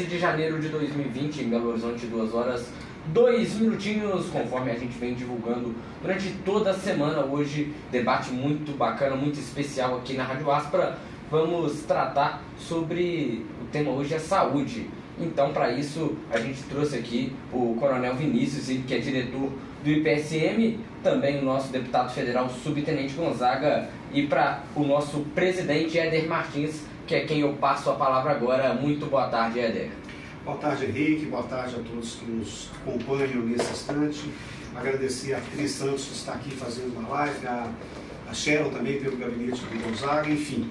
de janeiro de 2020, em Belo Horizonte, 2 horas 2 minutinhos, conforme a gente vem divulgando durante toda a semana. Hoje, debate muito bacana, muito especial aqui na Rádio Aspra. Vamos tratar sobre, o tema hoje é saúde. Então, para isso, a gente trouxe aqui o Coronel Vinícius, que é diretor do IPSM, também o nosso deputado federal Subtenente Gonzaga, e para o nosso presidente Éder Martins, que é quem eu passo a palavra agora. Muito boa tarde, Éder. Boa tarde, Henrique. Boa tarde a todos que nos acompanham nesse instante. Agradecer a Cris Santos que está aqui fazendo uma live, a Sharon também pelo gabinete do Gonzaga, enfim.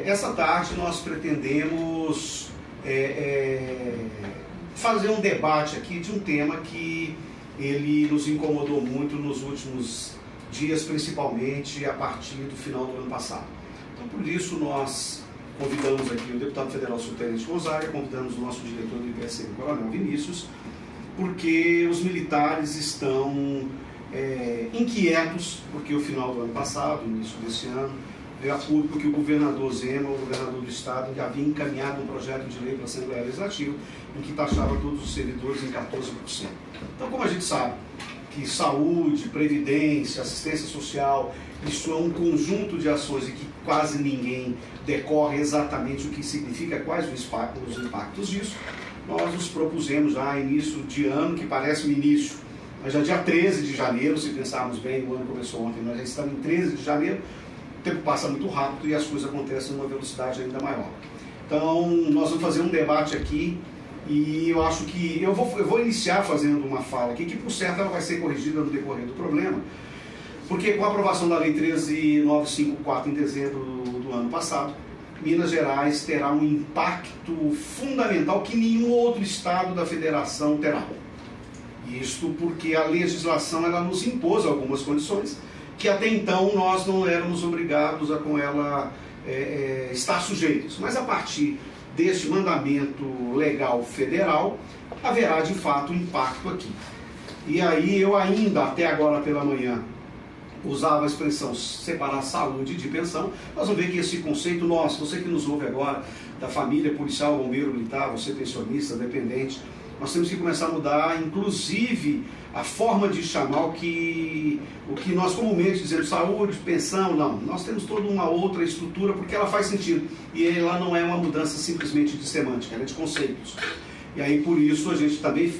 Essa tarde nós pretendemos fazer um debate aqui de um tema que ele nos incomodou muito nos últimos dias, principalmente a partir do final do ano passado. Então, por isso, nós convidamos aqui o deputado federal Subtenente Gonzaga, convidamos o nosso diretor do IPSM, Coronel Vinícius, porque os militares estão inquietos, porque o final do ano passado, início desse ano, veio a público que o governador Zema, o governador do estado, já havia encaminhado um projeto de lei para a Assembleia Legislativa em que taxava todos os servidores em 14%. Então, como a gente sabe que saúde, previdência, assistência social, isso é um conjunto de ações e que quase ninguém decorre exatamente o que significa, quais os impactos disso, nós nos propusemos já início de ano, que parece o início, mas já dia 13 de janeiro, se pensarmos bem, o ano começou ontem, nós já estamos em 13 de janeiro, o tempo passa muito rápido e as coisas acontecem numa velocidade ainda maior. Então, nós vamos fazer um debate aqui e eu acho que eu vou iniciar fazendo uma fala aqui, que por certo ela vai ser corrigida no decorrer do problema, porque com a aprovação da Lei 13.954 em dezembro do ano passado, Minas Gerais terá um impacto fundamental que nenhum outro estado da federação terá. Isto porque a legislação ela nos impôs algumas condições que até então nós não éramos obrigados a com ela estar sujeitos. Mas a partir deste mandamento legal federal, haverá de fato impacto aqui. E aí eu ainda, até agora pela manhã, usava a expressão separar saúde de pensão. Nós vamos ver que esse conceito nosso, você que nos ouve agora, da família policial, bombeiro, militar, você pensionista, dependente, nós temos que começar a mudar, inclusive, a forma de chamar o que nós comumente dizemos saúde, pensão, não. Nós temos toda uma outra estrutura, porque ela faz sentido. E ela não é uma mudança simplesmente de semântica, ela é de conceitos. E aí, por isso,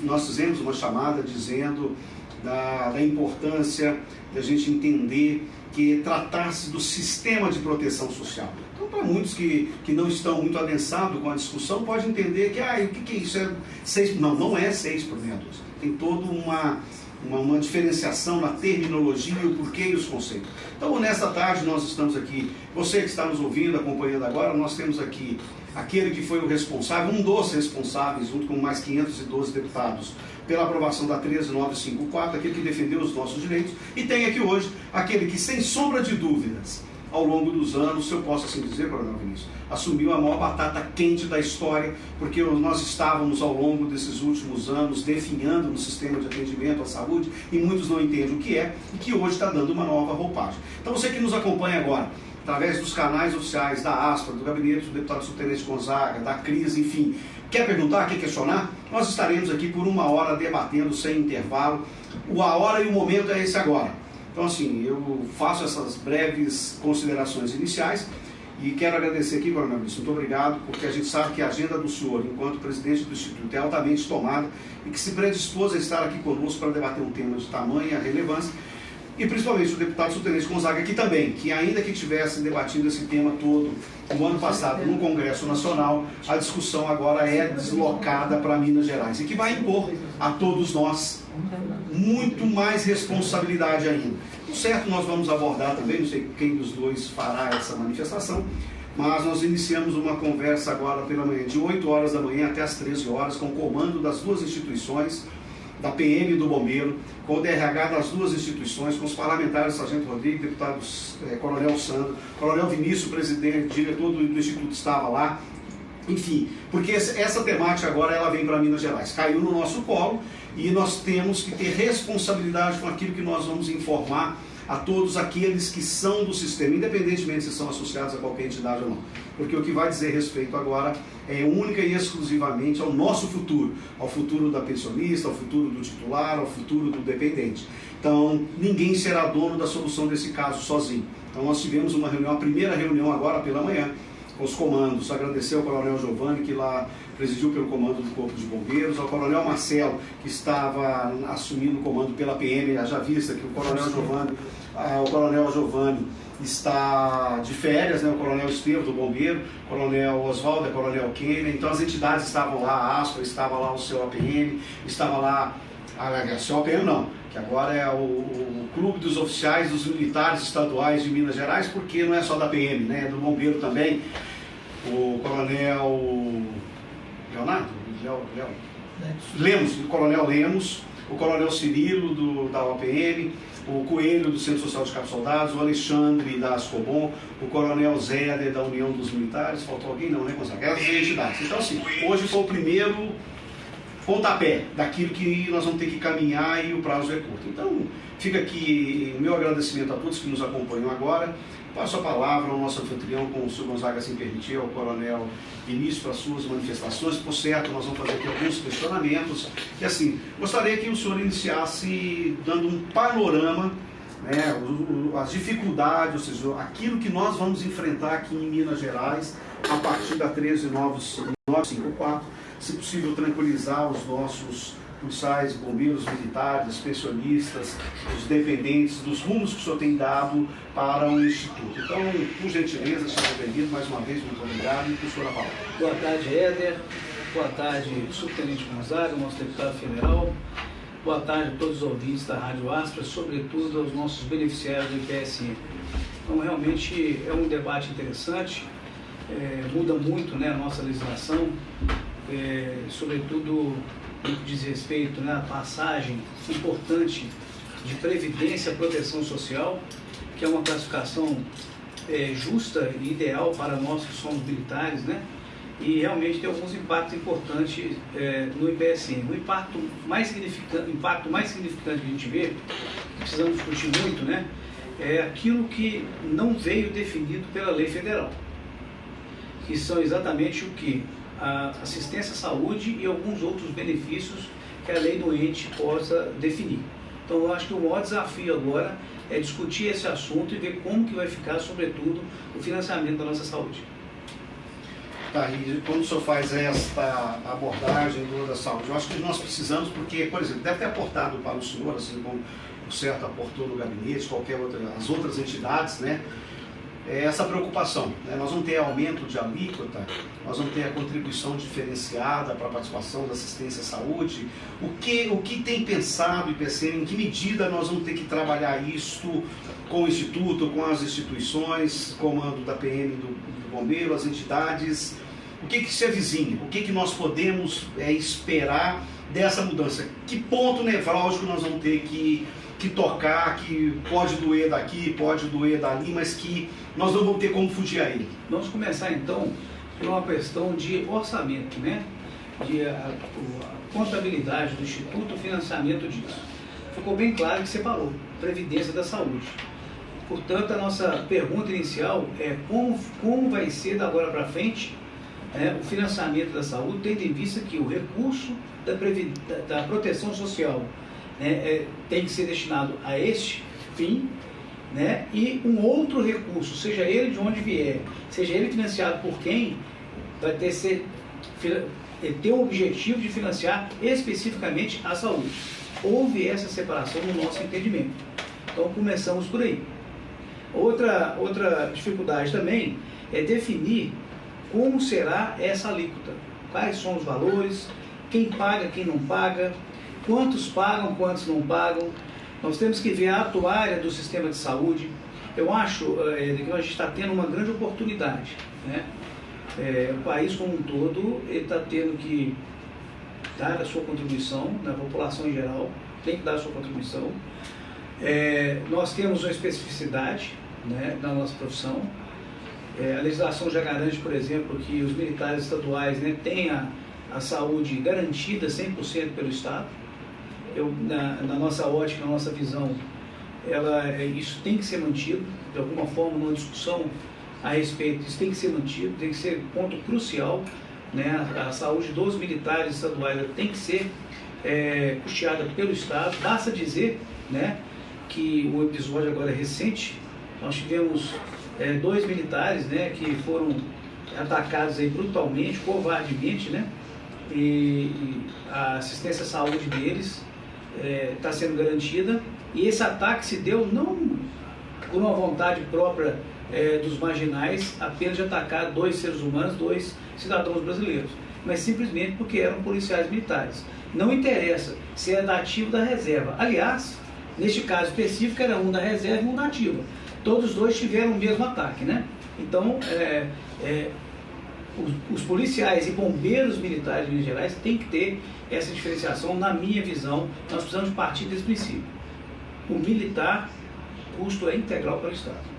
nós fizemos uma chamada dizendo da importância da gente entender que tratar-se do sistema de proteção social. Então, para muitos que não estão muito adensados com a discussão, pode entender que, o que é isso? É 6? Não é 6 por meia dúzia. Tem toda uma diferenciação na terminologia, o porquê e os conceitos. Então, nesta tarde, nós estamos aqui, você que está nos ouvindo, acompanhando agora, nós temos aqui aquele que foi o responsável, um dos responsáveis, junto com mais 512 deputados, pela aprovação da 13.954, aquele que defendeu os nossos direitos, e tem aqui hoje aquele que, sem sombra de dúvidas, ao longo dos anos, se eu posso assim dizer, Coronel Vinícius, assumiu a maior batata quente da história, porque nós estávamos ao longo desses últimos anos definhando no sistema de atendimento à saúde, e muitos não entendem o que é, e que hoje está dando uma nova roupagem. Então você que nos acompanha agora, através dos canais oficiais da Aspra, do gabinete do deputado Subtenente Gonzaga, da Cris, enfim, quer perguntar, quer questionar? Nós estaremos aqui por 1 hora debatendo sem intervalo. A hora e o momento é esse agora. Então, assim, eu faço essas breves considerações iniciais e quero agradecer aqui, Coronel Vinícius, muito obrigado, porque a gente sabe que a agenda do senhor, enquanto presidente do Instituto, é altamente tomada e que se predispôs a estar aqui conosco para debater um tema de tamanha relevância. E principalmente o deputado Subtenente Gonzaga aqui também, que ainda que tivesse debatido esse tema todo no ano passado no Congresso Nacional, a discussão agora é deslocada para Minas Gerais e que vai impor a todos nós muito mais responsabilidade ainda. O certo nós vamos abordar também, não sei quem dos dois fará essa manifestação, mas nós iniciamos uma conversa agora pela manhã, de 8 horas da manhã até as 13 horas, com o comando das duas instituições, da PM e do Bombeiro, com o DRH das duas instituições, com os parlamentares, Sargento Rodrigo, deputados Coronel Sandro, Coronel Vinícius, presidente, diretor do Instituto, estava lá, enfim, porque essa temática agora ela vem para Minas Gerais, caiu no nosso colo e nós temos que ter responsabilidade com aquilo que nós vamos informar a todos aqueles que são do sistema, independentemente se são associados a qualquer entidade ou não. Porque o que vai dizer respeito agora é única e exclusivamente ao nosso futuro, ao futuro da pensionista, ao futuro do titular, ao futuro do dependente. Então, ninguém será dono da solução desse caso sozinho. Então, nós tivemos uma reunião, a primeira reunião agora pela manhã, com os comandos. Agradecer ao Coronel Giovanni, que lá presidiu pelo comando do Corpo de Bombeiros, ao Coronel Marcelo, que estava assumindo o comando pela PM, já vista que o Coronel Giovanni está de férias, né? O Coronel Estevam do Bombeiro, o Coronel Oswaldo, o Coronel Kenner, então as entidades estavam lá, a ASPA, estava lá o seu APM, estava lá, o seu APM não, que agora é o Clube dos Oficiais dos Militares Estaduais de Minas Gerais, porque não é só da PM, né? É do Bombeiro também, o Coronel Leonardo? Lemos, o Coronel Lemos, o Coronel Cirilo da OPM, o Coelho do Centro Social de Cabos Soldados, o Alexandre da Ascobom, o Coronel Zéder da União dos Militares, faltou alguém? Não, né, Gonçalo? Essas entidades. Então, assim, hoje foi o primeiro pontapé daquilo que nós vamos ter que caminhar e o prazo é curto. Então, fica aqui o meu agradecimento a todos que nos acompanham agora. Passo a palavra ao nosso anfitrião, com o senhor Gonzaga assim permitir, ao Coronel Vinícius, para as suas manifestações. Por certo, nós vamos fazer aqui alguns questionamentos. E assim, gostaria que o senhor iniciasse dando um panorama, né, as dificuldades, ou seja, aquilo que nós vamos enfrentar aqui em Minas Gerais a partir da 13954, se possível tranquilizar os nossos policiais, bombeiros, militares, pensionistas, os dependentes, dos rumos que o senhor tem dado para o Instituto. Então, por gentileza, seja bem-vindo mais uma vez, muito obrigado, e por senhor a palavra. Boa tarde, Éder. Boa tarde, Subtenente Gonzaga, nosso deputado federal. Boa tarde a todos os ouvintes da Rádio Aspra, sobretudo aos nossos beneficiários do IPSM. Então, realmente é um debate interessante, muda muito, né, a nossa legislação, sobretudo no que diz respeito, né, à passagem importante de previdência e proteção social, que é uma classificação justa e ideal para nós que somos militares, né, e realmente tem alguns impactos importantes no IPSM. O impacto mais significante que a gente vê, que precisamos discutir muito, né, é aquilo que não veio definido pela lei federal, que são exatamente o que? A assistência à saúde e alguns outros benefícios que a lei do ente possa definir. Então, eu acho que o maior desafio agora é discutir esse assunto e ver como que vai ficar, sobretudo, o financiamento da nossa saúde. Tá, e quando o senhor faz esta abordagem da saúde, eu acho que nós precisamos, porque, por exemplo, deve ter aportado para o senhor, assim como o certo aportou no gabinete, as outras entidades, né? Essa preocupação, né? Nós vamos ter aumento de alíquota, nós vamos ter a contribuição diferenciada para a participação da assistência à saúde. O que tem pensado o IPSM, em que medida nós vamos ter que trabalhar isto com o Instituto, com as instituições, comando da PM do Bombeiro, as entidades, o que se avizinha, o que nós podemos esperar dessa mudança? Que ponto nevrálgico nós vamos ter que tocar, que pode doer daqui, pode doer dali, mas que nós não vamos ter como fugir a ele? Vamos começar então por uma questão de orçamento, né? A contabilidade do Instituto, o financiamento disso. Ficou bem claro que você falou, Previdência da Saúde. Portanto, a nossa pergunta inicial é como vai ser da agora para frente, né, o financiamento da saúde, tendo em vista que o recurso da proteção social, né, tem que ser destinado a este fim, né, e um outro recurso, seja ele de onde vier, seja ele financiado por quem, vai ter o objetivo de financiar especificamente a saúde. Houve essa separação no nosso entendimento. Então, começamos por aí. Outra dificuldade também é definir como será essa alíquota, quais são os valores, quem paga, quem não paga, quantos pagam, quantos não pagam. Nós temos que ver a atuária do sistema de saúde. Eu acho que a gente está tendo uma grande oportunidade, né? O país como um todo está tendo que dar a sua contribuição, na população em geral tem que dar a sua contribuição. Nós temos uma especificidade, né, na nossa profissão. A legislação já garante, por exemplo, que os militares estaduais, né, tenham a saúde garantida 100% pelo Estado. Na nossa ótica, na nossa visão, isso tem que ser mantido, de alguma forma, numa discussão a respeito, isso tem que ser mantido, tem que ser ponto crucial, né? A saúde dos militares estaduais tem que ser custeada pelo Estado. Basta dizer, né, que o episódio agora é recente, nós tivemos 2 militares, né, que foram atacados aí brutalmente, covardemente, né, e a assistência à saúde deles está sendo garantida, e esse ataque se deu não por uma vontade própria dos marginais, apenas de atacar 2 seres humanos, 2 cidadãos brasileiros, mas simplesmente porque eram policiais militares. Não interessa se é da ativa ou da reserva. Aliás, neste caso específico era um da reserva e um da ativa. Todos os 2 tiveram o mesmo ataque, né? Então, os policiais e bombeiros militares de Minas Gerais têm que ter essa diferenciação, na minha visão. Nós precisamos partir desse princípio. O militar, o custo é integral para o Estado.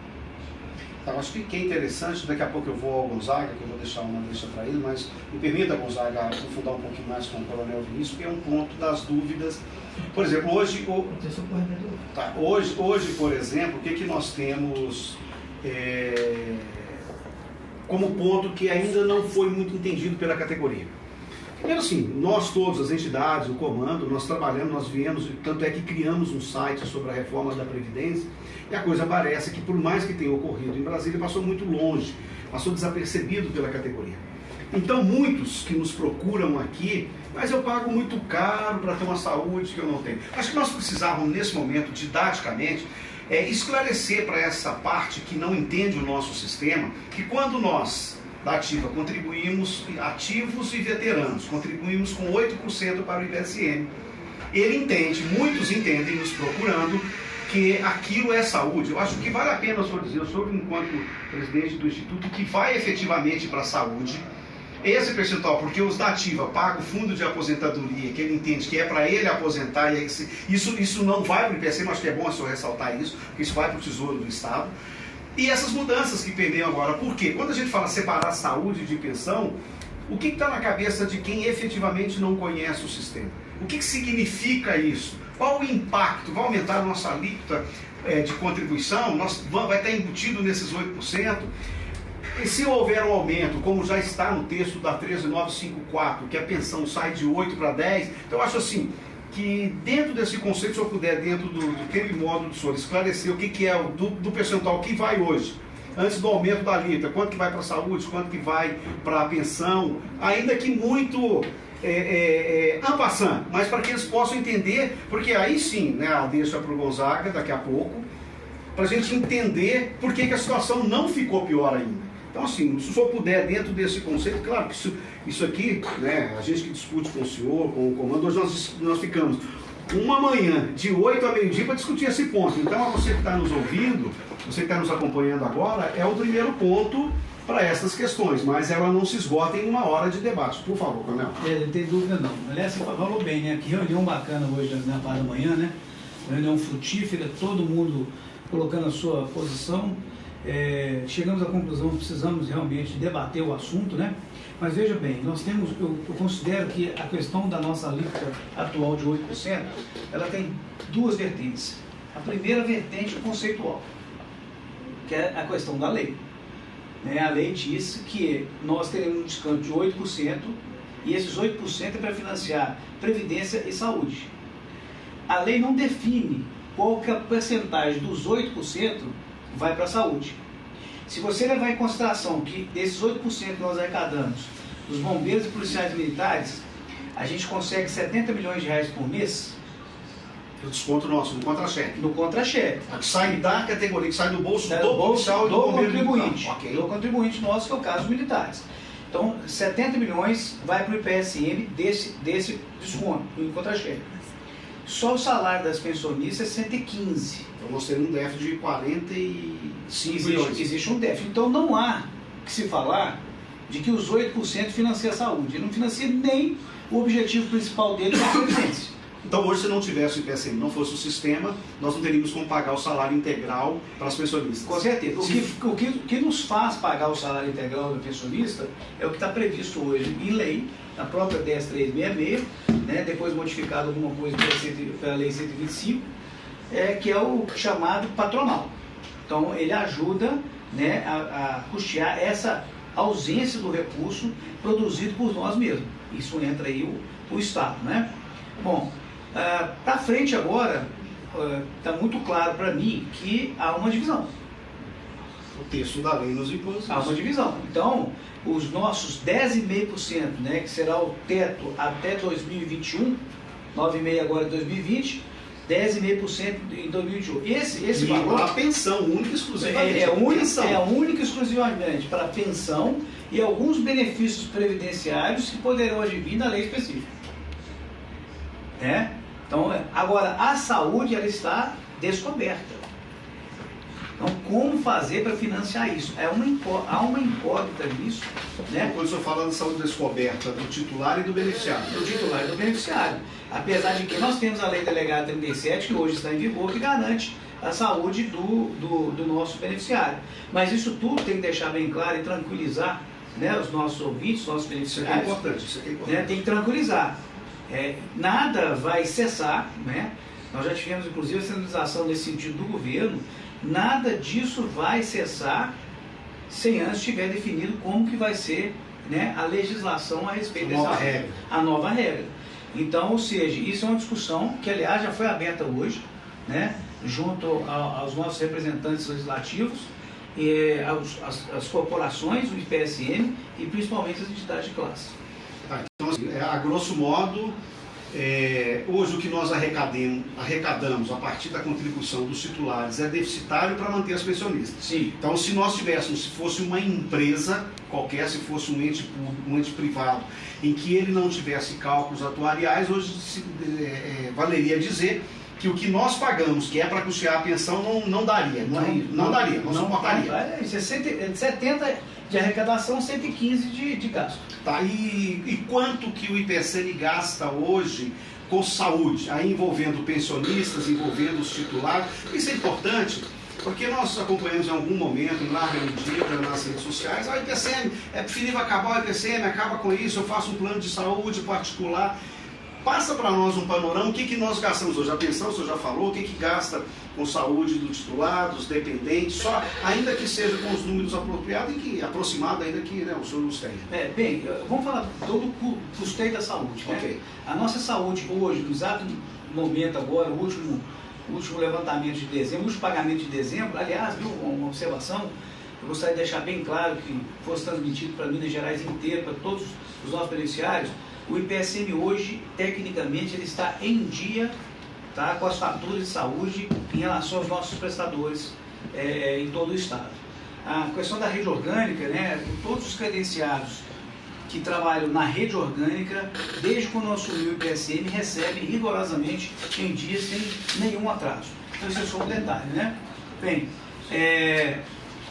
Então, acho que é interessante, daqui a pouco eu vou ao Gonzaga, que eu vou deixar uma deixa para ele, mas me permita, Gonzaga, aprofundar um pouquinho mais com o Coronel Vinícius, que é um ponto das dúvidas. Por exemplo, hoje, por exemplo, o que nós temos como ponto que ainda não foi muito entendido pela categoria? Primeiro, assim, nós todos, as entidades, o comando, nós trabalhamos, nós viemos, tanto é que criamos um site sobre a reforma da Previdência, e a coisa parece que, por mais que tenha ocorrido em Brasília, passou muito longe, passou desapercebido pela categoria. Então, muitos que nos procuram aqui, mas eu pago muito caro para ter uma saúde que eu não tenho. Acho que nós precisávamos, nesse momento, didaticamente, esclarecer para essa parte que não entende o nosso sistema, que quando nós, da Ativa, contribuímos, ativos e veteranos, contribuímos com 8% para o IPSM, ele entende, muitos entendem, nos procurando, que aquilo é saúde. Eu acho que vale a pena, eu sou enquanto presidente do Instituto, que vai efetivamente para a saúde, esse percentual, porque os da Ativa pagam o fundo de aposentadoria, que ele entende que é para ele aposentar, e isso não vai para o IPSM, acho que é bom a senhor ressaltar isso, porque isso vai para o Tesouro do Estado. E essas mudanças que permeiam agora, por quê? Quando a gente fala separar saúde de pensão, o que está na cabeça de quem efetivamente não conhece o sistema? O que significa isso? Qual o impacto? Vai aumentar a nossa alíquota de contribuição? Vai estar embutido nesses 8%? E se houver um aumento, como já está no texto da 13954, que a pensão sai de 8 para 10, então eu acho assim, que dentro desse conceito, se eu puder, dentro daquele módulo do senhor, esclarecer o que é do percentual que vai hoje, antes do aumento da alíquota, quanto que vai para a saúde, quanto que vai para a pensão, ainda que muito en passant, mas para que eles possam entender, porque aí sim, né, deixa para o Gonzaga daqui a pouco, para a gente entender por que a situação não ficou pior ainda. Então, assim, se o senhor puder, dentro desse conceito, claro que isso aqui, né, a gente que discute com o senhor, com o comando, hoje nós ficamos uma manhã, de 8 a meio-dia, para discutir esse ponto. Então, você que está nos ouvindo, você que está nos acompanhando agora, é o primeiro ponto para essas questões, mas ela não se esgota em 1 hora de debate. Por favor, Coronel. Não tem dúvida não. Aliás, você falou bem, né? Que reunião bacana hoje na parte da manhã, né? Reunião frutífera, todo mundo colocando a sua posição. Chegamos à conclusão que precisamos realmente debater o assunto, né? Mas veja bem, nós temos, eu considero que a questão da nossa alíquota atual de 8%, ela tem 2 vertentes. A primeira vertente conceitual, que é a questão da lei. A lei diz que nós teremos um desconto de 8% e esses 8% é para financiar previdência e saúde. A lei não define qual que é a percentagem dos 8% vai para a saúde. Se você levar em consideração que desses 8% que nós arrecadamos dos bombeiros e policiais militares, a gente consegue 70 milhões de reais por mês. O desconto nosso, no contra-cheque. No contra-cheque. Que sai da categoria, que sai do bolso do policial e do contribuinte. Okay. Do contribuinte nosso, que é o caso dos militares. Então, 70 milhões vai para o IPSM desse desconto, no contra-cheque. Só o salário das pensionistas é 115. Então nós temos um déficit de 45 milhões. Existe um déficit. Então não há que se falar de que os 8% financiam a saúde. Ele não financia nem o objetivo principal dele, que é a previdência. Então hoje, se não tivesse o IPSM, não fosse o sistema, nós não teríamos como pagar o salário integral para as pensionistas. Com certeza. O que nos faz pagar o salário integral do pensionista é o que está previsto hoje em lei, na própria 10366, né, depois modificado alguma coisa pela Lei 125, que é o chamado patronal. Então, ele ajuda, né, a custear essa ausência do recurso produzido por nós mesmos. Isso entra aí o Estado, né? Bom, para frente agora, está muito claro para mim que há uma divisão. O texto da lei nos impôs isso. Há uma divisão. Então, os nossos 10,5%, né, que será o teto até 2021, 9,5% agora em 2020, 10,5% em 2021. Esse valor... a pensão, única e exclusivamente. É única e exclusivamente para pensão e alguns benefícios previdenciários que poderão advir da lei específica. Né? Então, agora, a saúde ela está descoberta. Então, como fazer para financiar isso? Há uma incógnita nisso. Né? Quando o senhor fala da saúde descoberta do titular e do beneficiário. Do titular e do beneficiário. Apesar de que nós temos a Lei Delegada 37, que hoje está em vigor, que garante a saúde do nosso beneficiário. Mas isso tudo tem que deixar bem claro e tranquilizar, né, os nossos ouvintes, os nossos beneficiários. Isso aqui é importante. Né, tem que tranquilizar. Nada vai cessar, né? Nós já tivemos inclusive a sinalização nesse sentido do governo. Nada disso vai cessar sem antes tiver definido como que vai ser, né, a legislação a respeito dessa regra. A nova regra. Então, ou seja, isso é uma discussão que, aliás, já foi aberta hoje, né, junto aos nossos representantes legislativos, as corporações, o IPSM e principalmente as entidades de classe. Então, assim, a grosso modo, hoje o que nós arrecadamos a partir da contribuição dos titulares é deficitário para manter as pensionistas. Sim. Então, se nós tivéssemos, se fosse uma empresa qualquer, se fosse um ente público, um ente privado, em que ele não tivesse cálculos atuariais, hoje valeria dizer que o que nós pagamos, que é para custear a pensão, não daria, não suportaria. Isso é 70 de arrecadação, 115 de gasto. Tá, e quanto que o IPSM gasta hoje com saúde, aí envolvendo pensionistas, envolvendo os titulares? Isso é importante, porque nós acompanhamos em algum momento, em larga medida, nas redes sociais, o IPSM, é preferível acabar o IPSM, acaba com isso, eu faço um plano de saúde particular. Passa para nós um panorama, o que nós gastamos hoje? A pensão, o senhor já falou, o que gasta com saúde do titular, dos dependentes, só, ainda que seja com os números apropriados e que aproximado, ainda que, né, o senhor nos tenha. Bem, vamos falar todo o custeio da saúde. Né? Okay. A nossa saúde hoje, no exato momento agora, o último levantamento de dezembro, o último pagamento de dezembro, aliás, viu, uma observação, eu gostaria de deixar bem claro que fosse transmitido para Minas Gerais inteiro, para todos os nossos beneficiários. O IPSM hoje, tecnicamente, ele está em dia, tá, com as faturas de saúde em relação aos nossos prestadores em todo o estado. A questão da rede orgânica, né, todos os credenciados que trabalham na rede orgânica, desde quando nós assumimos o IPSM, recebem rigorosamente em dia sem nenhum atraso. Então, isso é só um detalhe, né? Bem,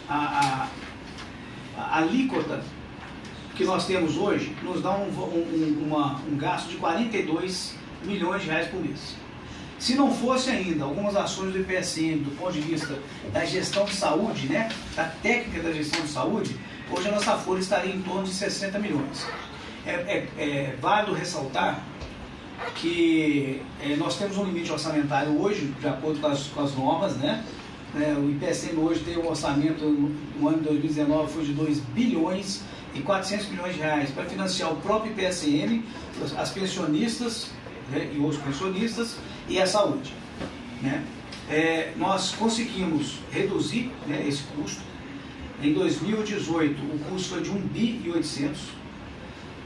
a alíquota que nós temos hoje nos dá um gasto de 42 milhões de reais por mês. Se não fosse ainda algumas ações do IPSM do ponto de vista da gestão de saúde, né, da técnica da gestão de saúde, hoje a nossa folha estaria em torno de 60 milhões. É válido ressaltar que nós temos um limite orçamentário hoje, de acordo com as normas, né? O IPSM hoje tem um orçamento no ano de 2019 foi de 2 bilhões e 400 milhões de reais para financiar o próprio IPSM, as pensionistas, né, e os pensionistas e a saúde. Né? Nós conseguimos reduzir, né, esse custo. Em 2018 o custo foi de 1 bi e 800.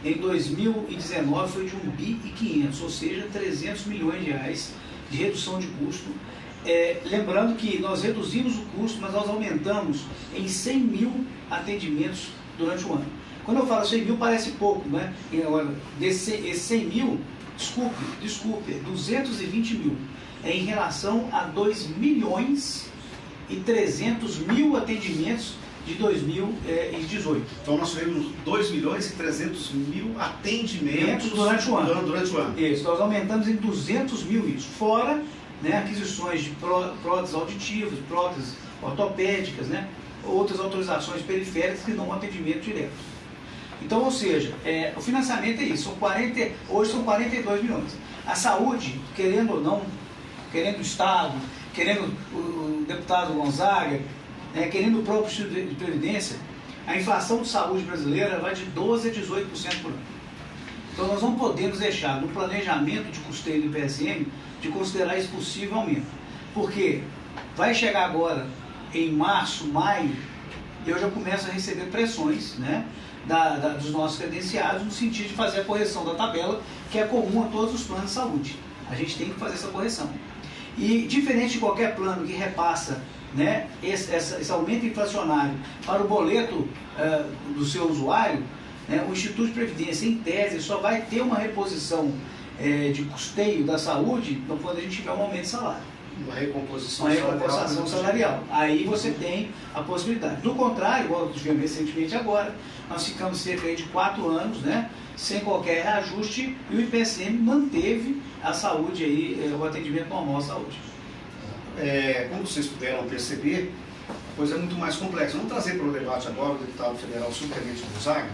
Em 2019 foi de 1 bi e 500, ou seja, 300 milhões de reais de redução de custo. Lembrando que nós reduzimos o custo, mas nós aumentamos em 100 mil atendimentos durante o ano. Quando eu falo 100 mil parece pouco, né? Esse 100 mil, desculpe, 220 mil, em relação a 2 milhões e 300 mil atendimentos de 2018. Então nós tivemos 2 milhões e 300 mil atendimentos durante o ano. Durante o ano. Isso, nós aumentamos em 200 mil isso, fora, né, aquisições de próteses auditivas, próteses ortopédicas, né, outras autorizações periféricas que dão um atendimento direto. Então, ou seja, o financiamento é isso, hoje são 42 milhões. A saúde, querendo ou não, querendo o Estado, querendo o deputado Gonzaga, querendo o próprio Instituto de Previdência, a inflação de saúde brasileira vai de 12% a 18% por ano. Então nós não podemos deixar no planejamento de custeio do IPSM de considerar esse possível aumento. Porque vai chegar agora, em março, maio, eu já começo a receber pressões, né, dos nossos credenciados no sentido de fazer a correção da tabela, que é comum a todos os planos de saúde. A gente tem que fazer essa correção. E diferente de qualquer plano que repassa, né, esse aumento inflacionário para o boleto do seu usuário, né, o Instituto de Previdência, em tese, só vai ter uma reposição de custeio da saúde quando a gente tiver um aumento de salário. Uma recomposição salarial. Aí você tem a possibilidade. Do contrário, igual tivemos recentemente agora, nós ficamos cerca de 4 anos, né, sem qualquer reajuste, e o IPSM manteve a saúde aí, o atendimento normal à saúde. Como vocês puderam perceber, a coisa é muito mais complexa. Vamos trazer para o debate agora o deputado federal Subtenente Gonzaga,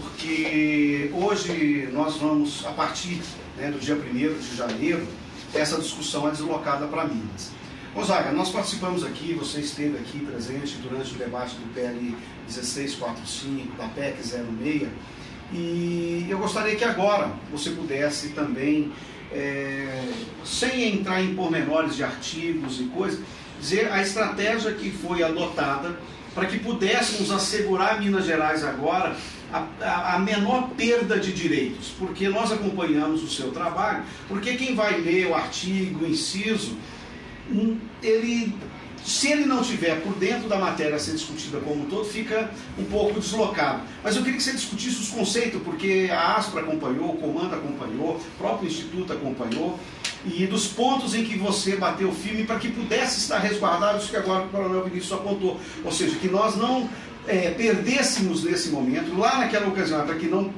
porque hoje nós vamos, a partir, né, do dia 1º de janeiro, essa discussão é deslocada para Minas. Gonzaga, nós participamos aqui, você esteve aqui presente durante o debate do PL 1645, da PEC 06, e eu gostaria que agora você pudesse também, sem entrar em pormenores de artigos e coisas, dizer a estratégia que foi adotada para que pudéssemos assegurar a Minas Gerais agora a menor perda de direitos, porque nós acompanhamos o seu trabalho, porque quem vai ler o artigo, o inciso, se ele não estiver por dentro da matéria a ser discutida como um todo, fica um pouco deslocado. Mas eu queria que você discutisse os conceitos, porque a ASPRA acompanhou, o Comando acompanhou, o próprio Instituto acompanhou, e dos pontos em que você bateu firme para que pudesse estar resguardado isso que agora o Coronel Vinícius apontou. Ou seja, que nós não perdêssemos nesse momento, lá naquela ocasião, para que não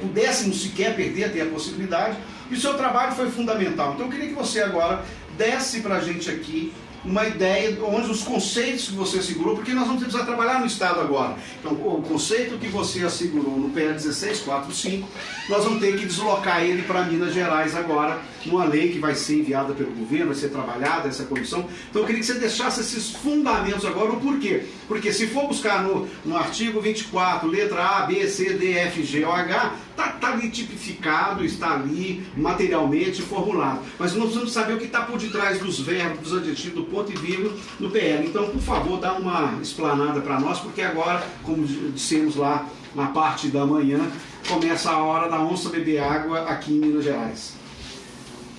pudéssemos sequer perder, ter a possibilidade, e o seu trabalho foi fundamental. Então eu queria que você agora desse para a gente aqui uma ideia onde os conceitos que você segurou, porque nós vamos precisar trabalhar no Estado agora. Então, o conceito que você assegurou no PL 1645, nós vamos ter que deslocar ele para Minas Gerais agora, numa lei que vai ser enviada pelo governo, vai ser trabalhada essa comissão. Então, eu queria que você deixasse esses fundamentos agora. O porquê? Porque se for buscar no artigo 24, letra A, B, C, D, F, G ou H, está ali tipificado, está ali materialmente formulado. Mas nós precisamos saber o que está por detrás dos verbos, dos adjetivos, do ponto e vírgula no PL. Então, por favor, dá uma explanada para nós, porque agora, como dissemos lá na parte da manhã, começa a hora da onça beber água aqui em Minas Gerais.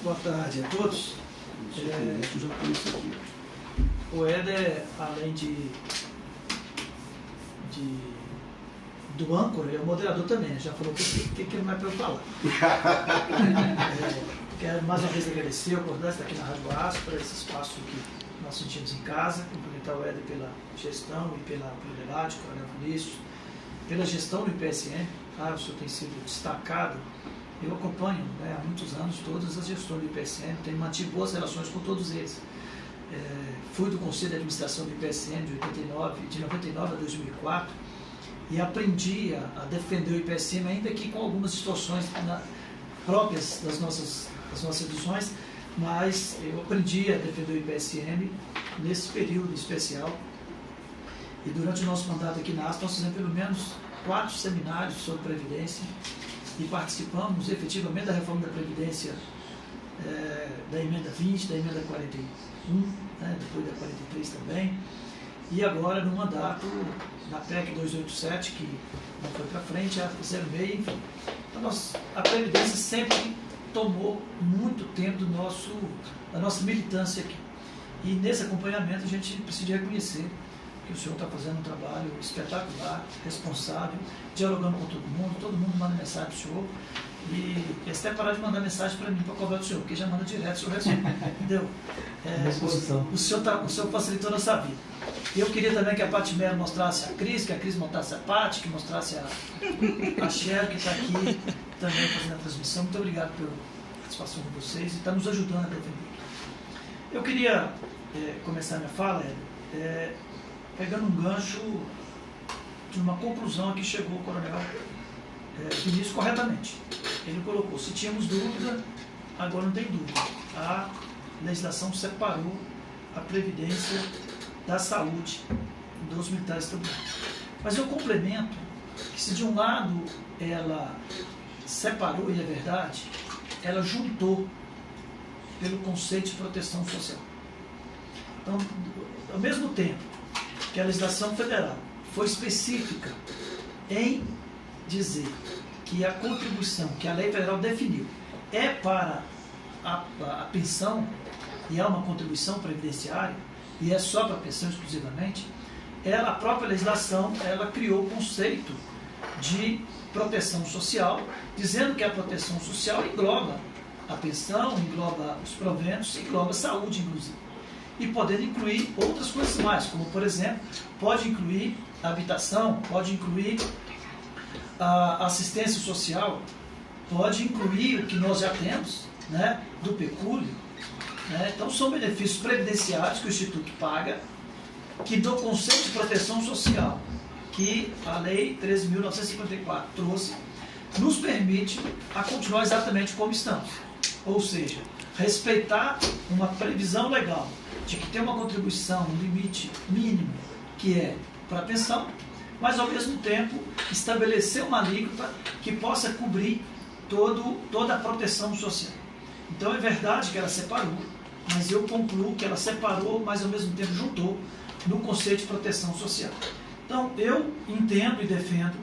Boa tarde a todos. O Éder, além do âncora, é o moderador também, já falou o que não é para eu falar. Quero mais uma vez agradecer a oportunidade de estar aqui na Rádio Aspra, esse espaço que nós sentimos em casa, cumprimentar o Éder pela gestão e pelo debate, o Coronel Vinícius, pela gestão do IPSM, o senhor tem sido destacado. Eu acompanho, né, há muitos anos todas as gestões do IPSM, tenho mantido boas relações com todos eles. Fui do Conselho de Administração do IPSM de 99 a 2004 e aprendi a defender o IPSM, ainda que com algumas distorções próprias das nossas visões, mas eu aprendi a defender o IPSM nesse período especial. E durante o nosso mandato aqui na ASPRA, nós fizemos pelo menos 4 seminários sobre Previdência e participamos efetivamente da reforma da Previdência, da emenda 20, da emenda 41, né, depois da 43 também, e agora no mandato da PEC 287, que não foi para frente, a 06, enfim. Então a Previdência sempre tomou muito tempo da nossa militância aqui. E nesse acompanhamento a gente precisa reconhecer que o senhor está fazendo um trabalho espetacular, responsável, dialogando com todo mundo manda mensagem para o senhor. E até parar de mandar mensagem para mim para cobrar do senhor, porque já manda direto, o senhor resolve. Entendeu? O senhor facilitou nossa vida. Eu queria também que a Paty Melo mostrasse a Cris, que a Cris mostrasse a Paty, que mostrasse a Cher, que está aqui também fazendo a transmissão. Muito obrigado pela participação de vocês e está nos ajudando a defender. Eu queria começar minha fala, pegando um gancho de uma conclusão a que chegou o Coronel Vinícius corretamente. Ele colocou, se tínhamos dúvida, agora não tem dúvida. Há legislação separou a previdência da saúde dos militares estaduais. Mas eu complemento que se de um lado ela separou, e é verdade, ela juntou pelo conceito de proteção social. Então, ao mesmo tempo que a legislação federal foi específica em dizer que a contribuição que a lei federal definiu é para a pensão, e é uma contribuição previdenciária, e é só para a pensão exclusivamente, a própria legislação ela criou o conceito de proteção social, dizendo que a proteção social engloba a pensão, engloba os proventos, engloba a saúde, inclusive. E podendo incluir outras coisas mais, como, por exemplo, pode incluir a habitação, pode incluir a assistência social, pode incluir o que nós já temos, né, do pecúlio. Né? Então, são benefícios previdenciários que o Instituto paga, que do conceito de proteção social, que a Lei 13.954 trouxe, nos permite a continuar exatamente como estamos. Ou seja, respeitar uma previsão legal de que tem uma contribuição, um limite mínimo, que é para a pensão, mas ao mesmo tempo estabelecer uma alíquota que possa cobrir toda a proteção social. Então é verdade que ela separou, mas eu concluo que ela separou, mas ao mesmo tempo juntou no conceito de proteção social. Então eu entendo e defendo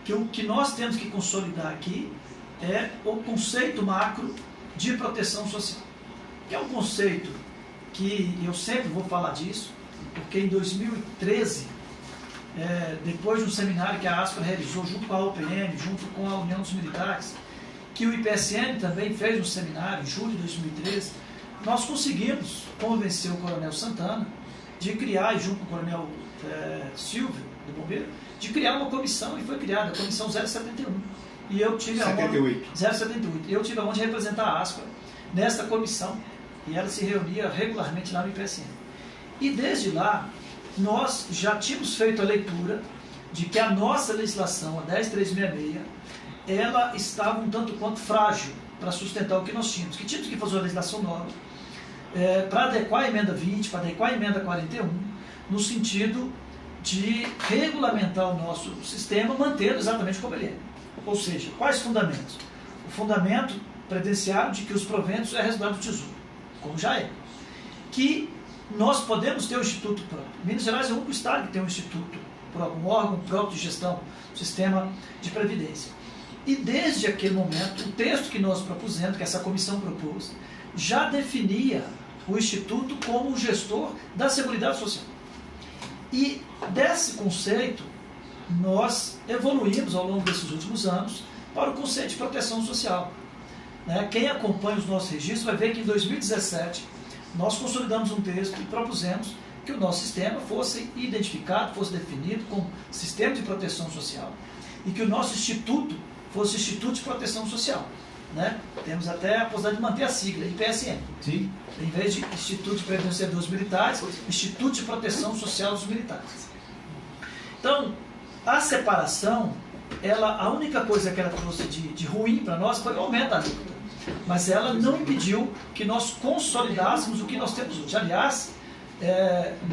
que o que nós temos que consolidar aqui é o conceito macro de proteção social, que é um conceito que eu sempre vou falar disso, porque em 2013, depois de um seminário que a ASPRA realizou junto com a OPM, junto com a União dos Militares, que o IPSM também fez um seminário em julho de 2013, nós conseguimos convencer o Coronel Santana de criar, e junto com o Coronel Silvio, do Bombeiro, de criar uma comissão, e foi criada a Comissão 071. E eu tive a honra, 078. Eu tive a honra de representar a ASPRA nesta comissão, e ela se reunia regularmente lá no IPSM. E desde lá, nós já tínhamos feito a leitura de que a nossa legislação, a 10366, ela estava um tanto quanto frágil para sustentar o que nós tínhamos. Que tínhamos que fazer uma legislação nova para adequar a emenda 20, para adequar a emenda 41, no sentido de regulamentar o nosso sistema, mantendo exatamente como ele é. Ou seja, quais fundamentos? O fundamento previdenciário de que os proventos é resultado do tesouro, como já é. Que nós podemos ter um instituto próprio. Minas Gerais é o único estado que tem um instituto próprio, um órgão próprio de gestão, um sistema de previdência. E desde aquele momento, o texto que nós propusemos, que essa comissão propôs, já definia o instituto como o gestor da Seguridade Social. E desse conceito, nós evoluímos ao longo desses últimos anos para o conceito de proteção social. Quem acompanha os nossos registros vai ver que em 2017 nós consolidamos um texto e propusemos que o nosso sistema fosse identificado, fosse definido como sistema de proteção social e que o nosso instituto fosse Instituto de Proteção Social. Temos até a possibilidade de manter a sigla, IPSM. Sim. Em vez de Instituto de Previdência dos Militares, Instituto de Proteção Social dos Militares. Então, a separação, a única coisa que ela trouxe de ruim para nós foi o aumento da alíquota. Mas ela não impediu que nós consolidássemos o que nós temos hoje. Aliás,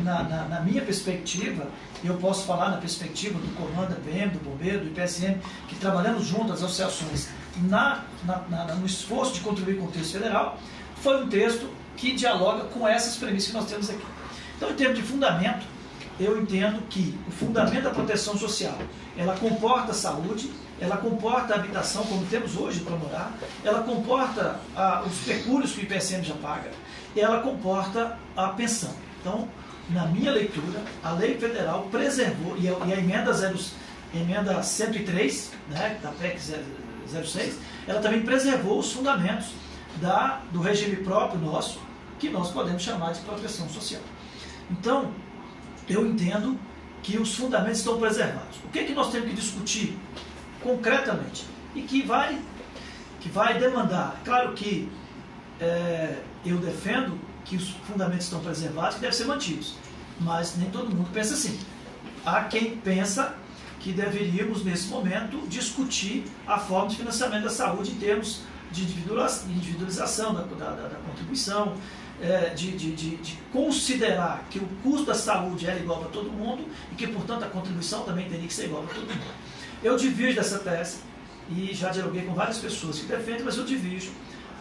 na minha perspectiva, eu posso falar na perspectiva do Comando da PM, do Bombeiro, do IPSM, que trabalhamos junto às associações no esforço de contribuir com o texto federal, foi um texto que dialoga com essas premissas que nós temos aqui. Então, em termos de fundamento, eu entendo que o fundamento da proteção social, ela comporta a saúde, ela comporta a habitação, como temos hoje para morar, ela comporta os pecúlios que o IPSM já paga, e ela comporta a pensão. Então, na minha leitura, a lei federal preservou, e a emenda 103, da PEC 06, ela também preservou os fundamentos do regime próprio nosso, que nós podemos chamar de proteção social. Então, eu entendo que os fundamentos estão preservados. O que é que nós temos que discutir concretamente? E que vai demandar, claro que eu defendo que os fundamentos estão preservados, que devem ser mantidos, mas nem todo mundo pensa assim. Há quem pensa que deveríamos, nesse momento, discutir a forma de financiamento da saúde em termos individualização da contribuição, de considerar que o custo da saúde era igual para todo mundo e que, portanto, a contribuição também teria que ser igual para todo mundo. Eu divirjo dessa tese e já dialoguei com várias pessoas que defendem, mas eu divirjo.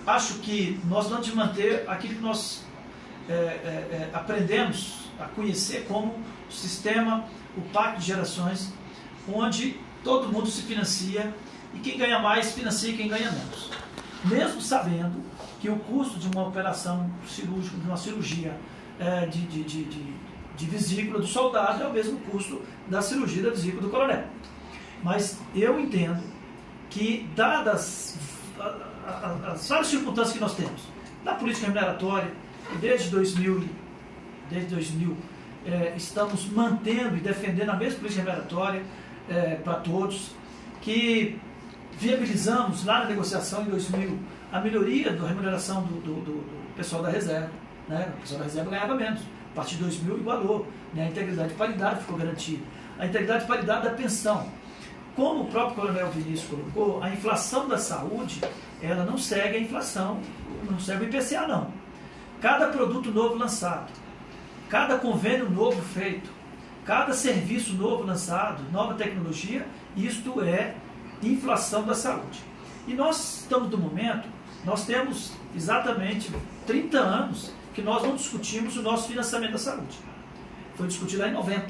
Acho que nós vamos manter aquilo que nós aprendemos a conhecer como o sistema, o pacto de gerações, onde todo mundo se financia e quem ganha mais financia quem ganha menos. Mesmo sabendo que o custo de uma operação cirúrgica, de uma cirurgia de vesícula do soldado é o mesmo custo da cirurgia da vesícula do coronel. Mas eu entendo que, dadas as várias circunstâncias que nós temos, na política remuneratória, desde 2000 estamos mantendo e defendendo a mesma política remuneratória para todos, que viabilizamos lá na negociação em 2000 a melhoria da remuneração do pessoal da reserva, né? O pessoal da reserva ganhava menos, a partir de 2000 igualou, né? A integridade e paridade ficou garantida, a integridade e paridade da pensão. Como o próprio coronel Vinícius colocou, a inflação da saúde, ela não segue a inflação, não segue o IPCA não. Cada produto novo lançado, cada convênio novo feito, cada serviço novo lançado, nova tecnologia, isto é inflação da saúde. E nós estamos no momento, nós temos exatamente 30 anos que nós não discutimos o nosso financiamento da saúde. Foi discutido lá em 90,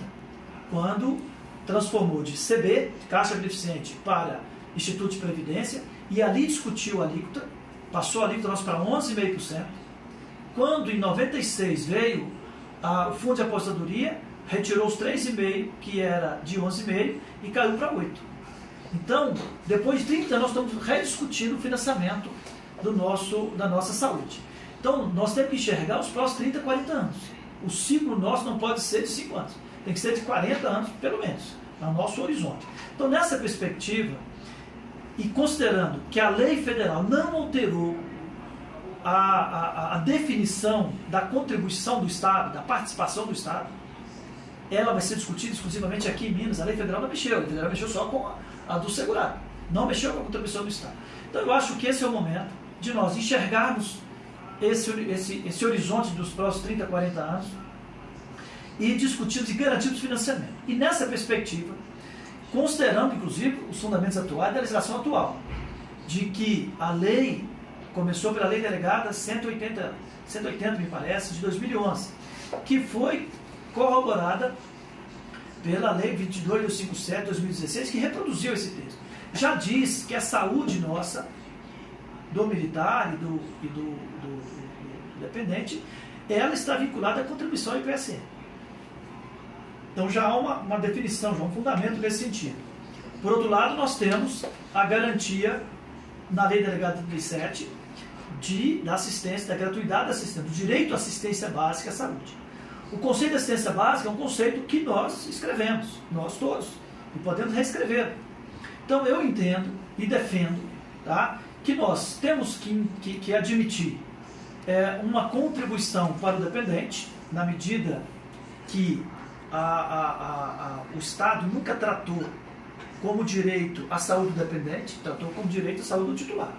quando transformou de CB, Caixa Beneficente, para Instituto de Previdência, e ali discutiu a alíquota, passou a alíquota nossa para 11,5%. Quando em 96 veio o Fundo de Aposentadoria, retirou os 3,5%, que era de 11,5%, e caiu para 8%. Então, depois de 30 anos, nós estamos rediscutindo o financiamento da nossa saúde. Então, nós temos que enxergar os próximos 30, 40 anos. O ciclo nosso não pode ser de 5 anos, tem que ser de 40 anos, pelo menos, é o nosso horizonte. Então, nessa perspectiva, e considerando que a lei federal não alterou a definição da contribuição do Estado, da participação do Estado, ela vai ser discutida exclusivamente aqui em Minas. A lei federal não mexeu, a lei federal mexeu só com a do segurado, não mexeu com a contribuição do Estado. Então eu acho que esse é o momento de nós enxergarmos esse horizonte dos próximos 30, 40 anos e discutirmos e garantirmos financiamento. E nessa perspectiva, considerando inclusive os fundamentos atuais da legislação atual, de que a lei começou pela lei delegada 180 me parece, de 2011, que foi corroborada pela lei 22.257 de 2016, que reproduziu esse texto. Já diz que a saúde nossa, do militar e do dependente, ela está vinculada à contribuição ao IPSM. Então já há uma definição, já há um fundamento nesse sentido. Por outro lado, nós temos a garantia na lei delegada 37 da assistência, da gratuidade da assistência, do direito à assistência básica à saúde. O conceito de assistência básica é um conceito que nós escrevemos, nós todos, e podemos reescrever. Então eu entendo e defendo, tá, que nós temos que admitir uma contribuição para o dependente, na medida que o Estado nunca tratou como direito à saúde do dependente, tratou como direito à saúde do titular.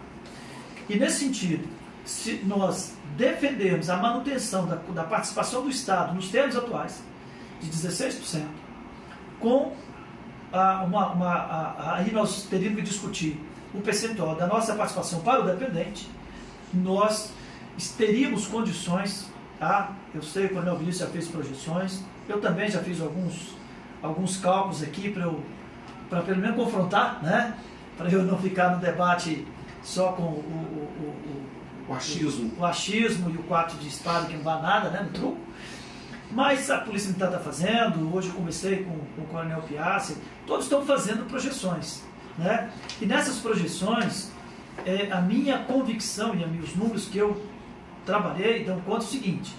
E nesse sentido, se nós defendermos a manutenção da participação do Estado nos termos atuais, de 16%, aí nós teríamos que discutir o percentual da nossa participação para o dependente, nós teríamos condições, eu sei que o Coronel Vinícius já fez projeções, eu também já fiz alguns cálculos aqui para pelo menos confrontar, né? Para eu não ficar no debate só com o achismo. O achismo e o quarto de Estado que não dá nada, né, no truco. Mas a Polícia Militar está fazendo, hoje eu conversei com o Coronel Piazzi, todos estão fazendo projeções, né? E nessas projeções, a minha convicção e os números que eu trabalhei dão conta do seguinte,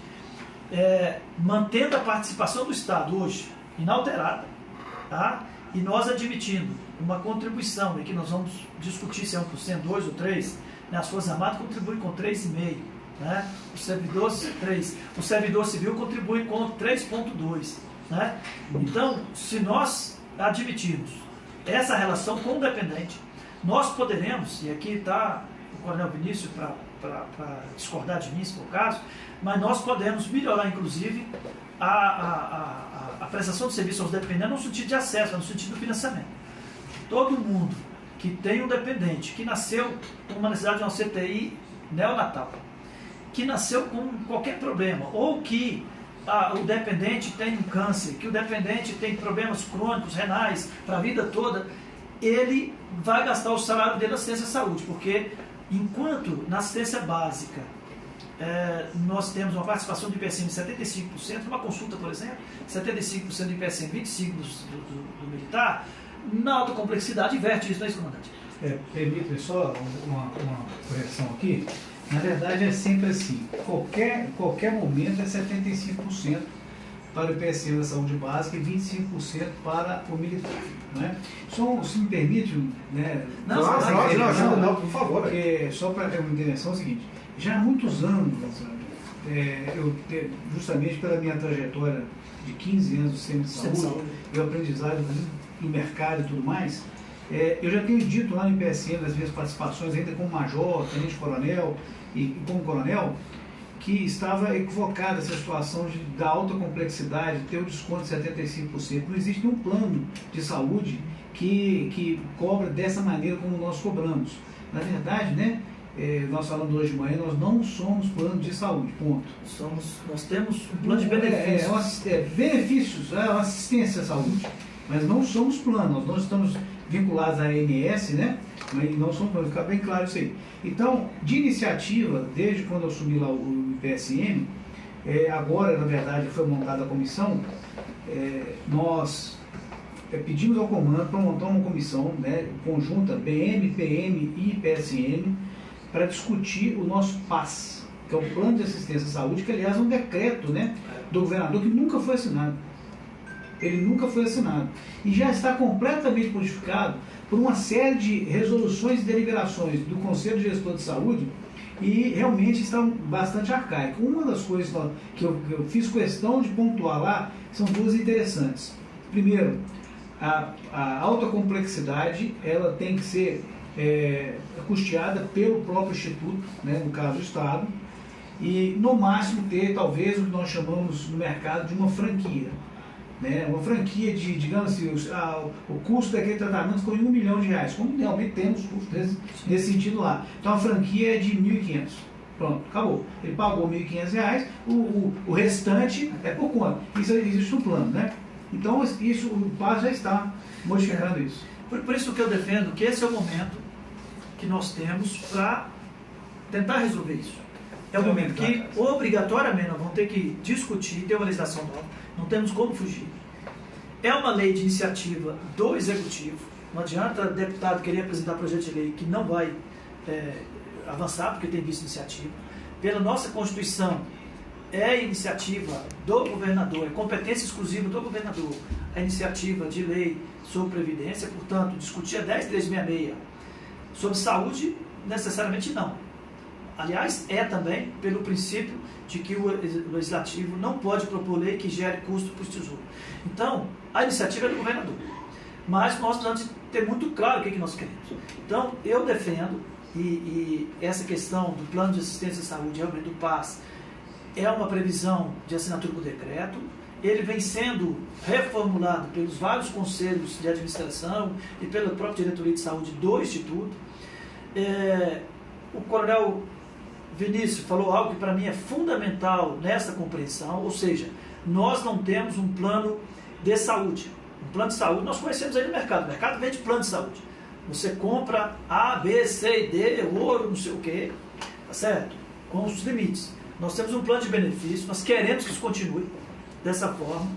mantendo a participação do Estado hoje inalterada, tá? E nós admitindo uma contribuição, e que nós vamos discutir se é 1%, 2% ou 3%, né? As Forças Armadas contribuem com 3,5%, né? O servidor civil contribui com 3,2%, né? Então, se nós admitirmos essa relação com o dependente, nós poderemos, e aqui está o Coronel Vinícius para discordar de mim, se for o caso, mas nós podemos melhorar, inclusive, a prestação de serviço aos dependentes no sentido de acesso, no sentido do financiamento. Todo mundo que tem um dependente, que nasceu com uma necessidade de uma CTI neonatal, que nasceu com qualquer problema, ou que o dependente tem um câncer, que o dependente tem problemas crônicos, renais, para a vida toda, ele vai gastar o salário dele na assistência à saúde, porque enquanto na assistência básica nós temos uma participação de IPSM de 75%, numa consulta, por exemplo, 75% de IPSM, 25% do militar, na alta complexidade inverte isso, não é isso, comandante? Permite só uma correção aqui. Na verdade é sempre assim, qualquer momento é 75% para o IPSM da saúde básica e 25% para o militar. Né? Só, se me permite, né? Não, por favor. Porque, só para ter uma intervenção, é o seguinte, já há muitos anos, justamente pela minha trajetória de 15 anos do sistema de saúde, e o aprendizado do mercado e tudo mais, eu já tenho dito lá no IPSM, nas minhas participações, ainda como major, tenente-coronel e como coronel, que estava equivocada essa situação da alta complexidade, ter o desconto de 75%. Não existe nenhum plano de saúde que cobra dessa maneira como nós cobramos. Na verdade, né, nós falamos hoje de manhã, nós não somos plano de saúde, ponto. Nós temos um plano de benefícios. Benefícios, uma assistência à saúde, mas não somos plano, nós não estamos vinculados à ANS, né? Mas não somos plano, fica bem claro isso aí. Então, de iniciativa, desde quando eu assumi lá o IPSM, agora, na verdade, foi montada a comissão, nós pedimos ao comando para montar uma comissão, né, conjunta, BM, PM e IPSM, para discutir o nosso PAS, que é o Plano de Assistência à Saúde, que aliás é um decreto, né, do governador que nunca foi assinado. Ele nunca foi assinado. E já está completamente modificado por uma série de resoluções e deliberações do Conselho de Gestor de Saúde, e realmente está bastante arcaico. Uma das coisas que eu fiz questão de pontuar lá são duas interessantes. Primeiro, a alta complexidade ela tem que ser custeada pelo próprio Instituto, né, no caso do Estado, e no máximo ter talvez o que nós chamamos no mercado de uma franquia. Né, uma franquia de, digamos assim, o custo daquele tratamento ficou em R$1 milhão, como realmente temos custos nesse sentido lá. Então a franquia é de 1.500. Pronto, acabou. Ele pagou R$1.500, o restante é por conta. Isso existe um plano, né? Então isso, o PAS já está modificando isso. Por isso que eu defendo que esse é o momento que nós temos para tentar resolver isso. É o momento que obrigatoriamente nós vamos ter que discutir, ter uma legislação nova. Não temos como fugir. É uma lei de iniciativa do Executivo. Não adianta deputado querer apresentar projeto de lei que não vai avançar, porque tem visto iniciativa. Pela nossa Constituição, é iniciativa do governador, é competência exclusiva do governador a iniciativa de lei sobre Previdência. Portanto, discutir a 10.366 sobre saúde, necessariamente não. Aliás, também pelo princípio de que o Legislativo não pode propor lei que gere custo para o Tesouro. Então, a iniciativa é do governador. Mas nós precisamos ter muito claro o que nós queremos. Então, eu defendo, e essa questão do Plano de Assistência à Saúde, realmente do PAS, é uma previsão de assinatura por decreto. Ele vem sendo reformulado pelos vários conselhos de administração e pela própria diretoria de saúde do Instituto. O coronel Vinícius falou algo que para mim é fundamental nessa compreensão, ou seja, nós não temos um plano de saúde. Um plano de saúde nós conhecemos aí no mercado. O mercado vende plano de saúde. Você compra A, B, C, D, ouro, não sei o quê, tá certo? Com os limites. Nós temos um plano de benefício, nós queremos que isso continue dessa forma,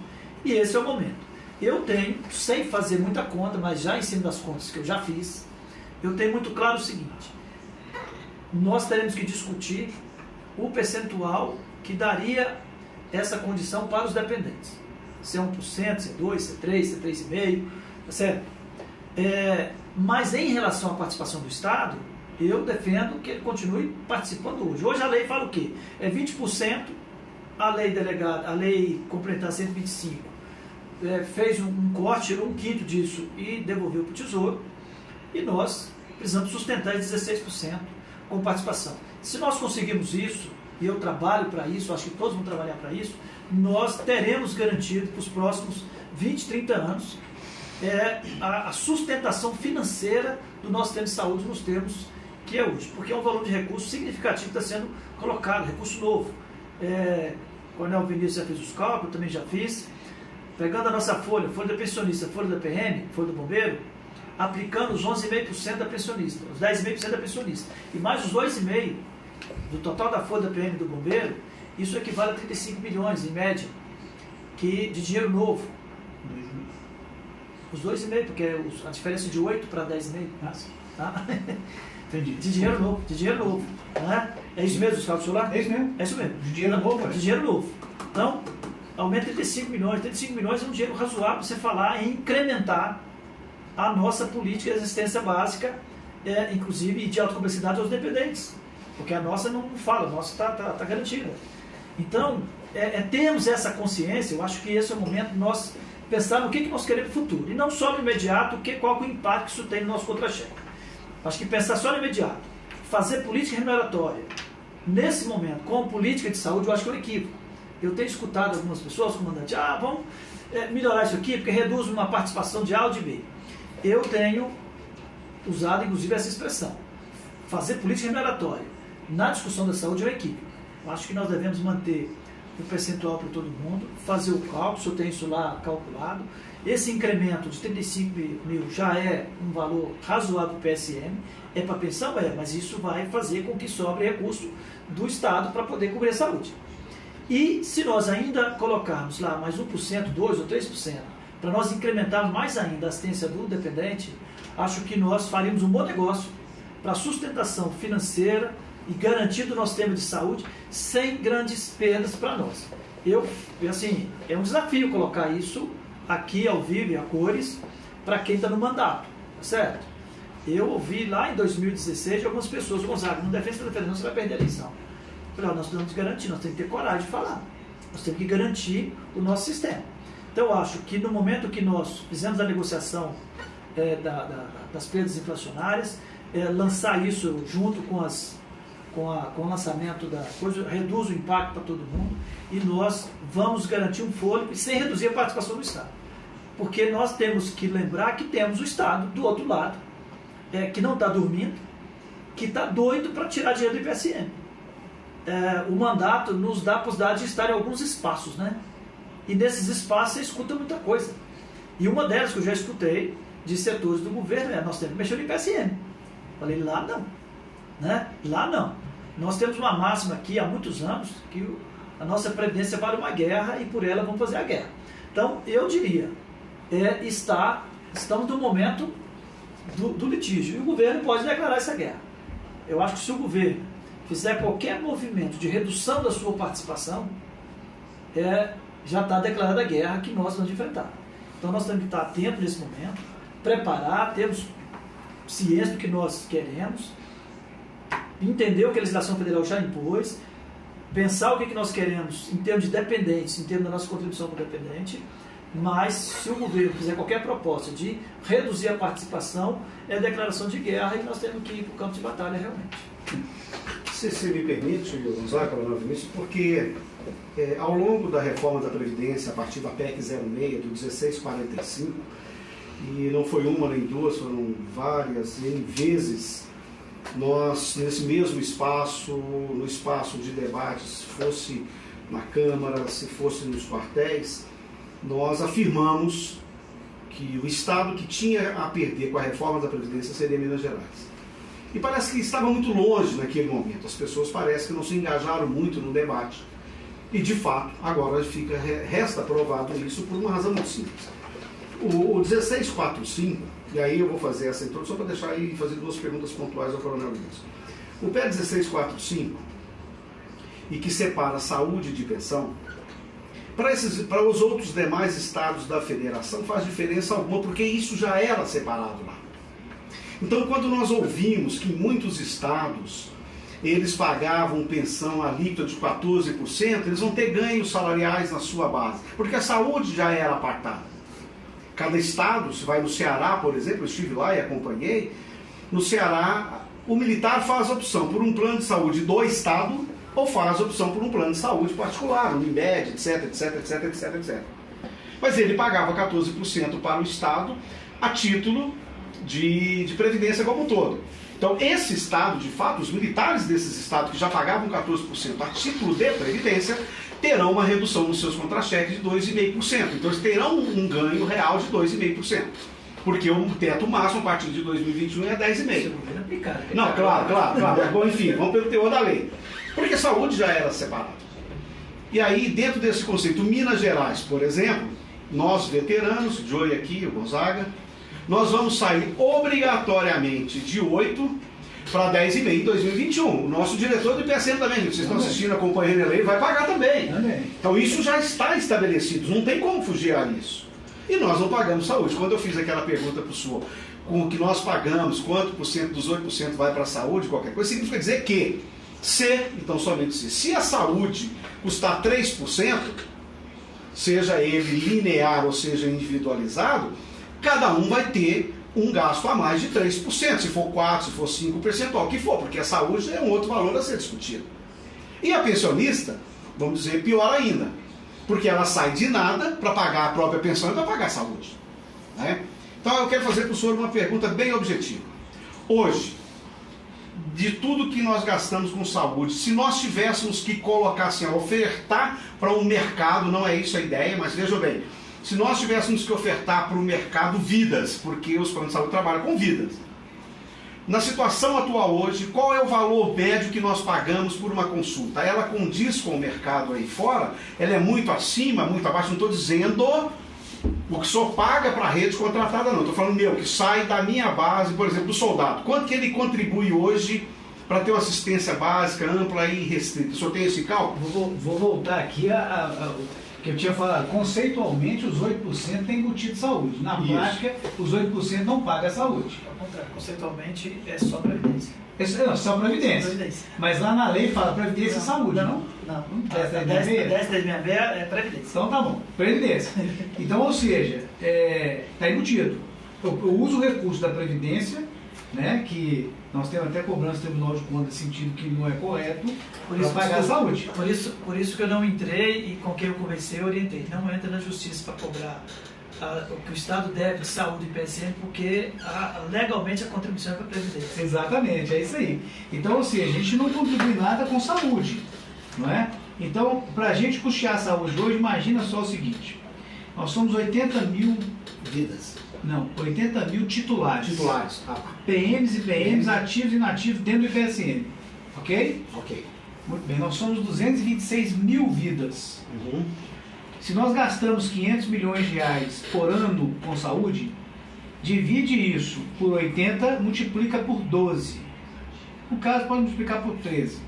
e esse é o momento. Eu tenho, sem fazer muita conta, mas já em cima das contas que eu já fiz, eu tenho muito claro o seguinte: nós teremos que discutir o percentual que daria essa condição para os dependentes. Se é 1%, se é 2%, se é 3%, se é 3,5%, tá certo? Mas em relação à participação do Estado, eu defendo que ele continue participando hoje. Hoje a lei fala o quê? É 20%, a lei delegada, a lei complementar 125, fez um corte, tirou 1/5 disso e devolveu para o Tesouro, e nós precisamos sustentar esses 16%, com participação. Se nós conseguirmos isso, e eu trabalho para isso, acho que todos vão trabalhar para isso, nós teremos garantido para os próximos 20, 30 anos a sustentação financeira do nosso sistema de saúde nos termos que é hoje, porque é um volume de recursos significativo que está sendo colocado, recurso novo. O Coronel Vinícius já fez os cálculos, eu também já fiz. Pegando a nossa folha da pensionista, folha da PM, folha do bombeiro, aplicando os 11,5% da pensionista, os 10,5% da pensionista, e mais os 2,5% do total da folha da PM do bombeiro, isso equivale a 35 milhões, em média, de dinheiro novo. Os 2,5%, porque a diferença de 8 para 10,5%. Tá? Entendi. De dinheiro novo. Né? É isso mesmo, os cálculos lá? É isso mesmo. É isso mesmo. De dinheiro novo, De dinheiro novo. Então, aumenta 35 milhões. 35 milhões é um dinheiro razoável para você falar em incrementar a nossa política de assistência básica, inclusive de alta complexidade aos dependentes. Porque a nossa não fala, a nossa está garantida. Então, temos essa consciência, eu acho que esse é o momento de nós pensar no que nós queremos no futuro. E não só no imediato, qual que é o impacto que isso tem no nosso contra-cheque. Acho que pensar só no imediato, fazer política remuneratória, nesse momento, com política de saúde, eu acho que é um equívoco. Eu tenho escutado algumas pessoas, comandante, vamos melhorar isso aqui, porque reduz uma participação de A ou de B. Eu tenho usado, inclusive, essa expressão. Fazer política remuneratória na discussão da saúde é um equívoco. Eu acho que nós devemos manter o percentual para todo mundo, fazer o cálculo, se eu tenho isso lá calculado. Esse incremento de 35 mil já é um valor razoável para o PSM, é para pensão? Mas isso vai fazer com que sobre recurso do Estado para poder cobrir a saúde. E se nós ainda colocarmos lá mais 1%, 2% ou 3%, para nós incrementarmos mais ainda a assistência do dependente, acho que nós faríamos um bom negócio para a sustentação financeira e garantia do nosso sistema de saúde sem grandes perdas para nós. Assim, é um desafio colocar isso aqui ao vivo e a cores para quem está no mandato, certo? Eu ouvi lá em 2016 de algumas pessoas, Gonzaga, não defende, não, você vai perder a eleição. Eu falei, nós precisamos garantir, nós temos que ter coragem de falar. Nós temos que garantir o nosso sistema. Então eu acho que no momento que nós fizemos a negociação das perdas inflacionárias, lançar isso junto com o lançamento da coisa, reduz o impacto para todo mundo e nós vamos garantir um fôlego sem reduzir a participação do Estado. Porque nós temos que lembrar que temos o Estado do outro lado, que não está dormindo, que está doido para tirar dinheiro do IPSM. O mandato nos dá a possibilidade de estar em alguns espaços, né? E nesses espaços você escuta muita coisa. E uma delas que eu já escutei de setores do governo nós temos que mexer no IPSM. Falei, lá não. Né? Lá não. Nós temos uma máxima aqui há muitos anos que a nossa previdência vale uma guerra e por ela vamos fazer a guerra. Então, eu diria, estamos no momento do litígio e o governo pode declarar essa guerra. Eu acho que se o governo fizer qualquer movimento de redução da sua participação, já está declarada a guerra que nós vamos enfrentar. Então, nós temos que estar atentos nesse momento, preparar, termos ciência do que nós queremos, entender o que a legislação federal já impôs, pensar o que nós queremos em termos de dependentes, em termos da nossa contribuição para o dependente, mas se o governo fizer qualquer proposta de reduzir a participação, é declaração de guerra e nós temos que ir para o campo de batalha realmente. Se me permite, Gonzaga, Vinícius, porque ao longo da reforma da Previdência, a partir da PEC 06, do 1645, e não foi uma nem duas, foram várias vezes, nós, nesse mesmo espaço, no espaço de debates, se fosse na Câmara, se fosse nos quartéis, nós afirmamos que o Estado que tinha a perder com a reforma da Previdência seria Minas Gerais. E parece que estava muito longe naquele momento, as pessoas parecem que não se engajaram muito no debate. E, de fato, agora resta provado isso por uma razão muito simples. O 1645, e aí eu vou fazer essa introdução para deixar aí fazer duas perguntas pontuais ao Coronel Vinícius. O PEC 1645, e que separa saúde de pensão, para os outros demais estados da federação faz diferença alguma, porque isso já era separado lá. Então, quando nós ouvimos que em muitos estados eles pagavam pensão alíquota de 14%, eles vão ter ganhos salariais na sua base, porque a saúde já era apartada. Cada estado, se vai no Ceará, por exemplo, eu estive lá e acompanhei, no Ceará o militar faz a opção por um plano de saúde do Estado ou faz a opção por um plano de saúde particular, Unimed, etc, etc, etc, etc, etc. Mas ele pagava 14% para o Estado a título de previdência como um todo. Então, esse Estado, de fato, os militares desses Estados que já pagavam 14% a título de previdência, terão uma redução nos seus contra-cheques de 2,5%. Então, eles terão um ganho real de 2,5%. Porque o teto máximo, a partir de 2021, é 10,5%. Não, claro. Bom, enfim, vamos pelo teor da lei. Porque a saúde já era separada. E aí, dentro desse conceito, Minas Gerais, por exemplo, nós veteranos, Joey aqui, o Gonzaga, nós vamos sair obrigatoriamente de 8 para 10,5 em 2021. O nosso diretor do IPSM também, vocês estão assistindo, acompanhando a lei, vai pagar também. Então isso já está estabelecido, não tem como fugir a isso. E nós não pagamos saúde. Quando eu fiz aquela pergunta para o senhor, com o que nós pagamos, quanto por cento dos 8% vai para a saúde, qualquer coisa, significa dizer que, então somente se a saúde custar 3%, seja ele linear ou seja individualizado, cada um vai ter um gasto a mais de 3%, se for 4%, se for 5%, o que for, porque a saúde é um outro valor a ser discutido. E a pensionista, vamos dizer, pior ainda, porque ela sai de nada para pagar a própria pensão e para pagar a saúde. Né? Então eu quero fazer para o senhor uma pergunta bem objetiva. Hoje, de tudo que nós gastamos com saúde, se nós tivéssemos que colocar assim, ofertar para um mercado, não é isso a ideia, mas veja bem, se nós tivéssemos que ofertar para o mercado vidas, porque os planos de saúde trabalham com vidas, na situação atual hoje, qual é o valor médio que nós pagamos por uma consulta? Ela condiz com o mercado aí fora? Ela é muito acima, muito abaixo? Não estou dizendo o que o senhor paga para a rede contratada, não. Estou falando que sai da minha base, por exemplo, do soldado. Quanto que ele contribui hoje para ter uma assistência básica, ampla e restrita? O senhor tem esse cálculo? Vou voltar aqui que eu tinha falado. Conceitualmente, os 8% têm embutido saúde. Na prática, os 8% não pagam a saúde. Ao contrário, conceitualmente é só previdência. É só previdência. Mas lá na lei fala previdência e saúde, não? Não. 10,6 é previdência. Então tá bom, previdência. Então, ou seja, está embutido. Eu uso o recurso da previdência, né, que nós temos até cobrança do Tribunal de Contas no sentido que não é correto, para pagar a saúde. Por isso que eu não entrei e com quem eu conversei, eu orientei. Não entra na justiça para cobrar o que o Estado deve de saúde e PSM, porque legalmente a contribuição é para a Previdência. Exatamente, é isso aí. Então, ou seja, a gente não contribui nada com saúde, não é? Então, para a gente custear a saúde hoje, imagina só o seguinte, nós somos 80 mil vidas. Não, 80 mil titulares. Titulares. PMs e PMs, ativos e inativos dentro do IPSM. Ok? Ok. Muito bem, nós somos 226 mil vidas. Uhum. Se nós gastamos 500 milhões de reais por ano com saúde, divide isso por 80, multiplica por 12. No caso, pode multiplicar por 13.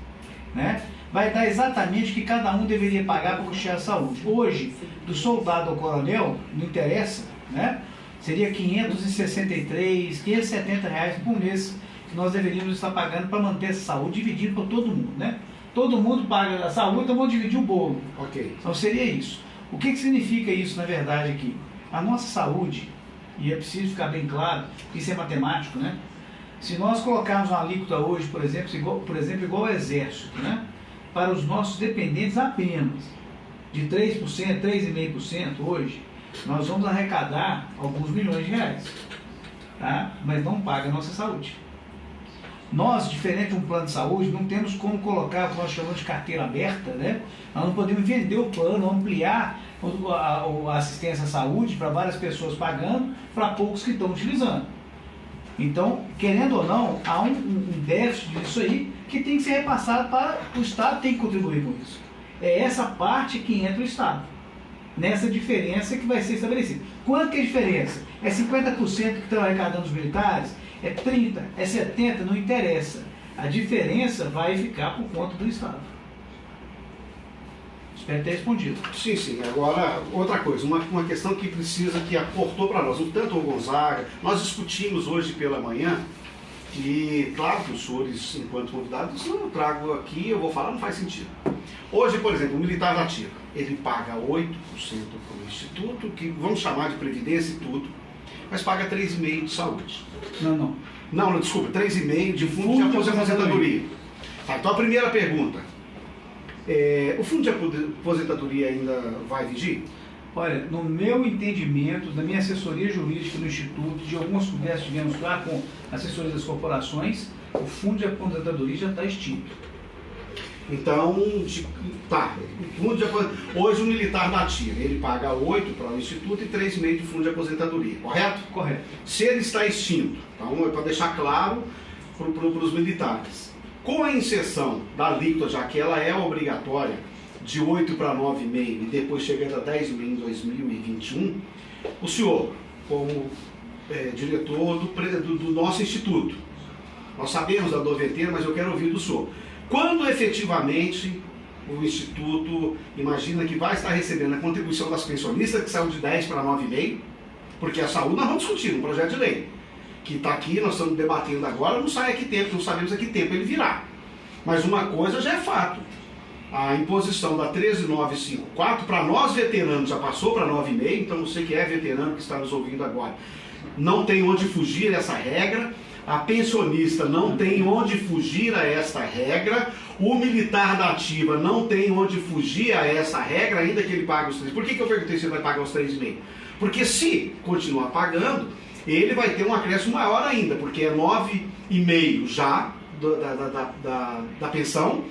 Né? Vai dar exatamente o que cada um deveria pagar para custear a saúde. Hoje, do soldado ao coronel, não interessa, né? Seria 563, 570 reais por mês que nós deveríamos estar pagando para manter essa saúde, dividindo por todo mundo, né? Todo mundo paga a saúde, então vamos dividir o bolo. Ok. Então seria isso. O que significa isso, na verdade, aqui? A nossa saúde, e é preciso ficar bem claro, isso é matemático, né? Se nós colocarmos uma alíquota hoje, por exemplo, igual ao Exército, né? Para os nossos dependentes apenas, de 3%, 3,5% hoje, nós vamos arrecadar alguns milhões de reais, tá? Mas não paga a nossa saúde. Nós, diferente de um plano de saúde, não temos como colocar o que nós chamamos de carteira aberta, né? Nós não podemos vender o plano, ampliar a assistência à saúde para várias pessoas pagando, para poucos que estão utilizando. Então, querendo ou não, há um déficit disso aí que tem que ser repassado para o Estado, tem que contribuir com isso. É essa parte que entra o Estado, nessa diferença que vai ser estabelecida. Quanto que é a diferença? É 50% que estão arrecadando os militares? É 30%? É 70%? Não interessa. A diferença vai ficar por conta do Estado. Espero ter respondido. Sim. Agora, outra coisa, uma questão que precisa, que aportou para nós, tanto o Gonzaga, nós discutimos hoje pela manhã, e claro que os senhores, enquanto convidados, eu trago aqui, eu vou falar, não faz sentido. Hoje, por exemplo, o militar da ativa, ele paga 8% para o Instituto, que vamos chamar de Previdência e tudo, mas paga 3,5% de saúde. Não. Desculpa, 3,5% de fundo de aposentadoria. Tá, então a primeira pergunta, o fundo de aposentadoria ainda vai vigir? Olha, no meu entendimento, da minha assessoria jurídica no Instituto, de algumas conversas que tivemos lá com assessores das corporações, o fundo de aposentadoria já está extinto. Então, hoje o militar da ativa, ele paga 8% para o Instituto e 3,5% de fundo de aposentadoria, correto? Correto. Se ele está extinto, então, para deixar claro para os militares, com a inserção da alíquota, já que ela é obrigatória, de 8% para 9,5% e depois chegando a 10,5% em 2021, o senhor, como diretor do nosso Instituto, nós sabemos da noventena, mas eu quero ouvir do senhor. Quando efetivamente o Instituto imagina que vai estar recebendo a contribuição das pensionistas, que saiu de 10% para 9,5%, porque a saúde nós vamos discutir um projeto de lei, que está aqui, nós estamos debatendo agora, não sai a que tempo, não sabemos a que tempo ele virá. Mas uma coisa já é fato, a imposição da 13.954, para nós veteranos já passou para 9,5%, então você que é veterano que está nos ouvindo agora, não tem onde fugir dessa regra, a pensionista não tem onde fugir a esta regra, o militar da ativa não tem onde fugir a essa regra, ainda que ele pague os 3%. Por que eu perguntei se ele vai pagar os 3,5%? Porque se continuar pagando, ele vai ter um acréscimo maior ainda, porque é 9,5% já da pensão,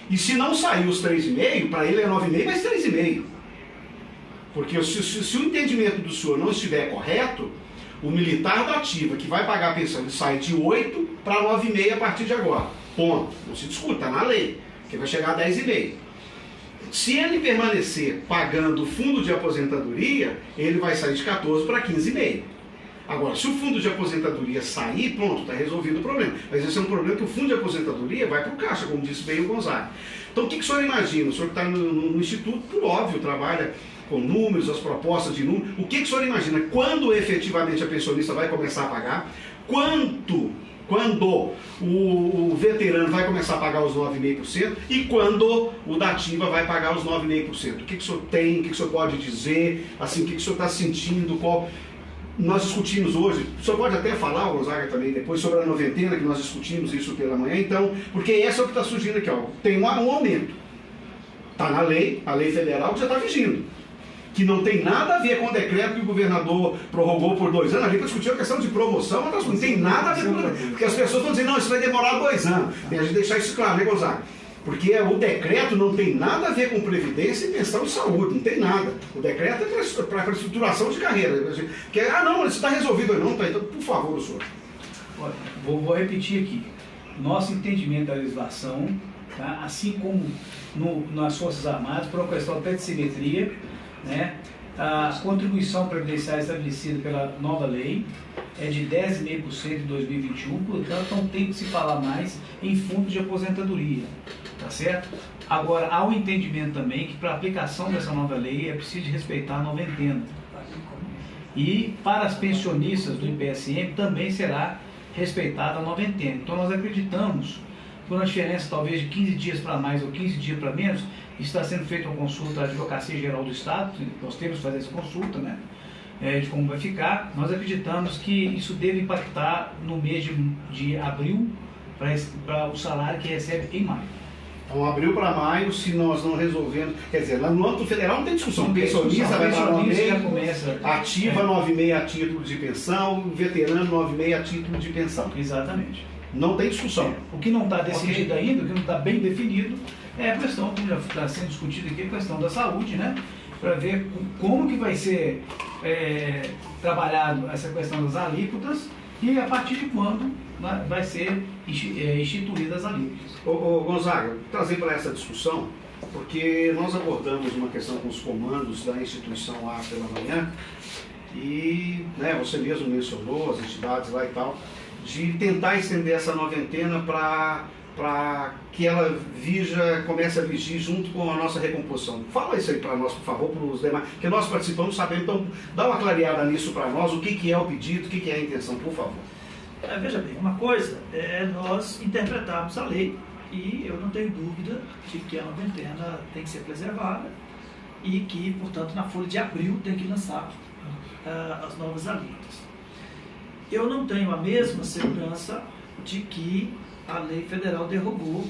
e se não sair os 3,5%, para ele é 9,5%, mas 3,5%. Porque se o entendimento do senhor não estiver correto, o militar da ativa que vai pagar a pensão, ele sai de 8% para 9,5% a partir de agora. Ponto. Não se discute, está na lei, que vai chegar a 10,5%. Se ele permanecer pagando o fundo de aposentadoria, ele vai sair de 14% para 15,5%. Agora, se o fundo de aposentadoria sair, pronto, está resolvido o problema. Mas esse é um problema que o fundo de aposentadoria vai para o caixa, como disse bem o Gonzaga. Então, o que o senhor imagina? O senhor que está no Instituto, por óbvio, trabalha com números, as propostas de números. O que o senhor imagina? Quando efetivamente a pensionista vai começar a pagar? Quando o veterano vai começar a pagar os 9,5% e quando o da ativa vai pagar os 9,5%? O que o senhor tem? O que o senhor pode dizer? Assim, o que o senhor está sentindo? Nós discutimos hoje, o senhor pode até falar, o Gonzaga também, depois sobre a noventena, que nós discutimos isso pela manhã, então, porque essa é o que está surgindo aqui, ó. Tem um aumento. Está na lei, a lei federal que já está vigindo, que não tem nada a ver com o decreto que o governador prorrogou por 2 anos. A gente discutiu a questão de promoção, mas não tem nada a ver com porque as pessoas estão dizendo, não, isso vai demorar 2 anos. Tem a gente deixar isso claro, né, Gonzaga? Porque o decreto não tem nada a ver com previdência e pensão de saúde, não tem nada. O decreto é para estruturação de carreira. Porque, não, isso está resolvido ou não, tá? Então, por favor, senhor. Olha, vou repetir aqui. Nosso entendimento da legislação, tá? Assim como nas Forças Armadas, por uma questão até de simetria, né? A contribuição previdenciária estabelecida pela nova lei é de 10,5% em 2021, portanto não tem que se falar mais em fundo de aposentadoria, tá certo? Agora, há um entendimento também que para a aplicação dessa nova lei é preciso respeitar a noventena. E para as pensionistas do IPSM também será respeitada a noventena. Então nós acreditamos, por uma diferença talvez de 15 dias para mais ou 15 dias para menos, está sendo feita uma consulta à Advocacia Geral do Estado, nós temos que fazer essa consulta, né, de como vai ficar. Nós acreditamos que isso deve impactar no mês de abril para o salário que recebe em maio. Então, abril para maio, se nós não resolvemos, quer dizer, lá no âmbito federal não tem discussão, pensionista vai para 9,5%, ativa 9,5% a título de pensão, veterano 9,5% a título de pensão. Exatamente. Não tem discussão. O que não está decidido ainda, o que não está bem definido, é a questão que já está sendo discutida aqui, a questão da saúde, né? Para ver como que vai ser trabalhado essa questão das alíquotas e a partir de quando vai ser instituídas as alíquotas. Gonzaga, vou trazer para essa discussão, porque nós abordamos uma questão com os comandos da instituição lá pela manhã e você mesmo mencionou as entidades lá e tal, de tentar estender essa noventena para que ela comece a vigir junto com a nossa recomposição. Fala isso aí para nós, por favor, para os demais, que nós participamos sabendo, então dá uma clareada nisso para nós, o que é o pedido, o que é a intenção, por favor. Veja bem, uma coisa é nós interpretarmos a lei e eu não tenho dúvida de que a noventena tem que ser preservada e que, portanto, na folha de abril tem que lançar as novas alíquotas. eu não tenho a mesma segurança de que a lei federal derrubou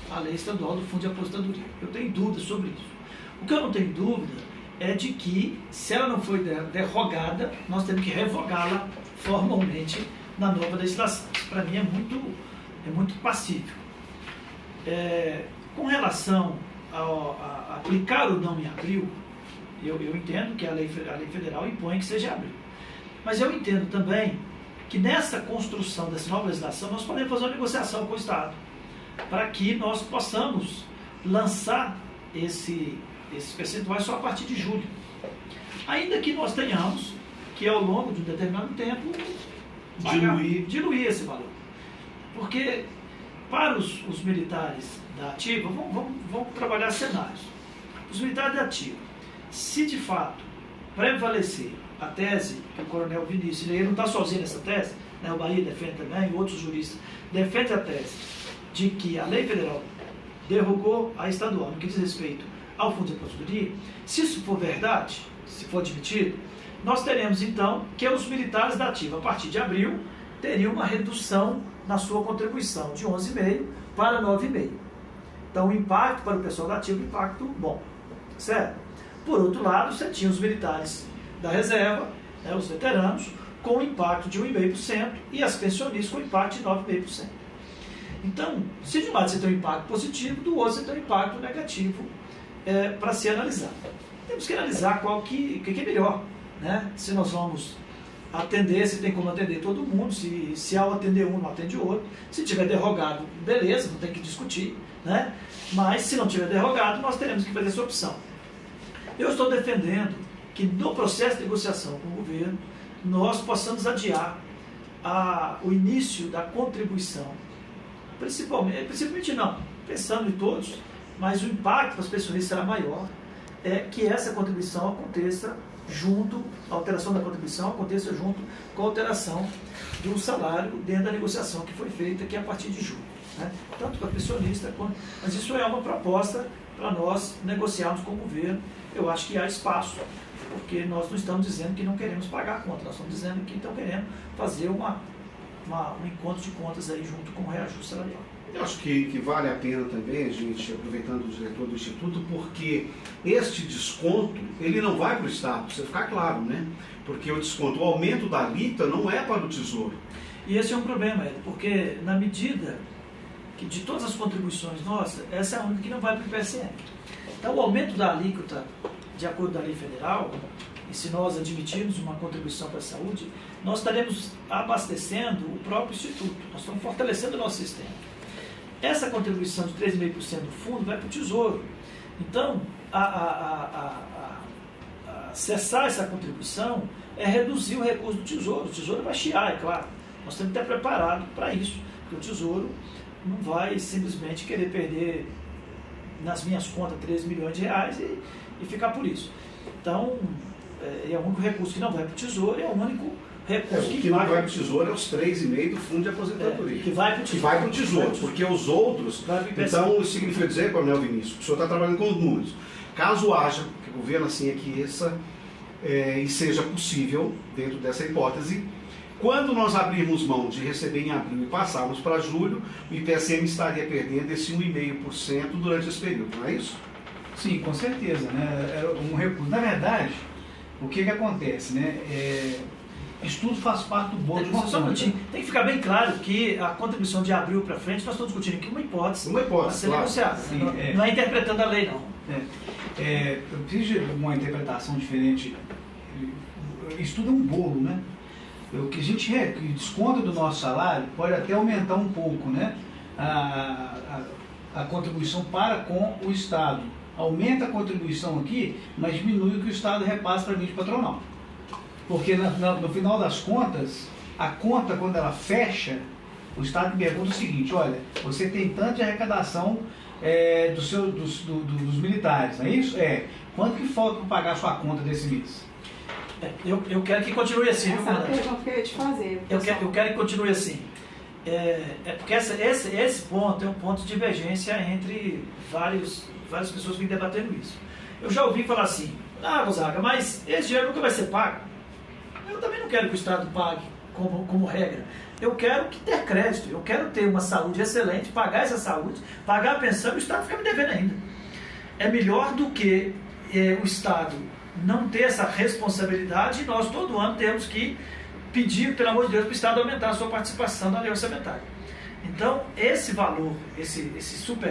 a lei estadual do Fundo de Aposentadoria. Eu tenho dúvidas sobre isso. O que eu não tenho dúvida é de que, se ela não foi derrogada, nós temos que revogá-la formalmente na nova legislação. Isso, para mim, é muito pacífico. Com relação a aplicar ou não em abril, eu entendo que a lei federal impõe que seja abril. Mas eu entendo também que nessa construção dessa nova legislação nós podemos fazer uma negociação com o Estado para que nós possamos lançar esses percentuais só a partir de julho. Ainda que nós tenhamos que, ao longo de um determinado tempo, diluir esse valor. Porque, para os militares da ativa, vamos trabalhar cenários. Os militares da ativa, se de fato prevalecer a tese que o coronel Vinícius, ele não está sozinho nessa tese, né, o Bahia defende também, outros juristas defendem a tese de que a lei federal derrubou a estadual no que diz respeito ao Fundo de Aposentadoria. Se isso for verdade, se for admitido, nós teremos então que os militares da ativa, a partir de abril, teriam uma redução na sua contribuição de 11,5% para 9,5%. Então, o impacto para o pessoal da ativa é um impacto bom, certo? Por outro lado, você tinha os militares da reserva, né, os veteranos, com um impacto de 1,5% e as pensionistas com impacto de 9,5%. Então, se de um lado você tem um impacto positivo, do outro você tem um impacto negativo para ser analisado. Temos que analisar qual que é melhor, né? Se nós vamos atender, se tem como atender todo mundo, se ao atender um não atende o outro. Se tiver derrogado, beleza, não tem que discutir, né? Mas se não tiver derrogado, nós teremos que fazer essa opção. Eu estou defendendo que no processo de negociação com o governo, nós possamos adiar o início da contribuição, principalmente não, pensando em todos, mas o impacto para as pessoas será maior, que essa contribuição aconteça junto, a alteração da contribuição aconteça junto com a alteração do salário dentro da negociação que foi feita aqui a partir de julho, né? Tanto para pensionista quanto... Mas isso é uma proposta para nós negociarmos com o governo. Eu acho que há espaço, porque nós não estamos dizendo que não queremos pagar a conta, nós estamos dizendo que estamos querendo fazer um encontro de contas aí junto com o reajuste salarial. Eu acho que vale a pena também, gente, aproveitando o diretor do Instituto, porque este desconto, ele não vai para o Estado, precisa ficar claro, né? Porque o desconto, o aumento da alíquota não é para o Tesouro. E esse é um problema, Ed, porque na medida que de todas as contribuições nossas, essa é a única que não vai para o IPSM. Então, o aumento da alíquota, de acordo com a lei federal, e se nós admitirmos uma contribuição para a saúde, nós estaremos abastecendo o próprio Instituto, nós estamos fortalecendo o nosso sistema. Essa contribuição de 3,5% do fundo vai para o Tesouro. Então, cessar essa contribuição é reduzir o recurso do Tesouro. O Tesouro vai chiar, é claro. Nós temos que estar preparados para isso, porque o Tesouro não vai simplesmente querer perder nas minhas contas 13 milhões de reais e ficar por isso. Então, é o único recurso que não vai para o Tesouro, é o único recurso que não vai para o Tesouro é os 3,5% do Fundo de Aposentadoria. Que vai para o Tesouro. Que vai para o Tesouro, porque os outros... Então, isso significa dizer, Coronel Vinícius, que o senhor está trabalhando com os números. Caso haja, que o governo assim aqueça, e seja possível, dentro dessa hipótese, quando nós abrirmos mão de receber em abril e passarmos para julho, o IPSM estaria perdendo esse 1,5% durante esse período, não é isso? Sim, com certeza, né? É um recurso. Na verdade, o que acontece, né? Isso tudo faz parte do bolo de uma conta. Tem que ficar bem claro que a contribuição de abril para frente, nós estamos discutindo aqui uma hipótese a ser claro. Negociada. Sim, não é interpretando a lei, não. Eu preciso de uma interpretação diferente. Isso tudo é um bolo, né? O que a gente desconta do nosso salário pode até aumentar um pouco, né? A contribuição para com o Estado. Aumenta a contribuição aqui, mas diminui o que o Estado repassa para a mídia patronal. Porque no final das contas, a conta, quando ela fecha, o Estado pergunta o seguinte: olha, você tem tanto de arrecadação dos militares, não é isso? Quanto que falta para pagar a sua conta desse mês? Eu quero que continue assim. Essa é a pergunta que eu ia te fazer. Eu quero que continue assim. Porque esse ponto é um ponto de divergência entre várias pessoas que vêm debatendo isso. Eu já ouvi falar assim: Gonzaga, mas esse dinheiro nunca vai ser pago. Eu também não quero que o Estado pague como regra. Eu quero ter crédito, eu quero ter uma saúde excelente, pagar essa saúde, pagar a pensão e o Estado fica me devendo ainda. É melhor do que o Estado não ter essa responsabilidade e nós todo ano temos que pedir, pelo amor de Deus, para o Estado aumentar a sua participação na lei orçamentária. Então, esse valor, esse super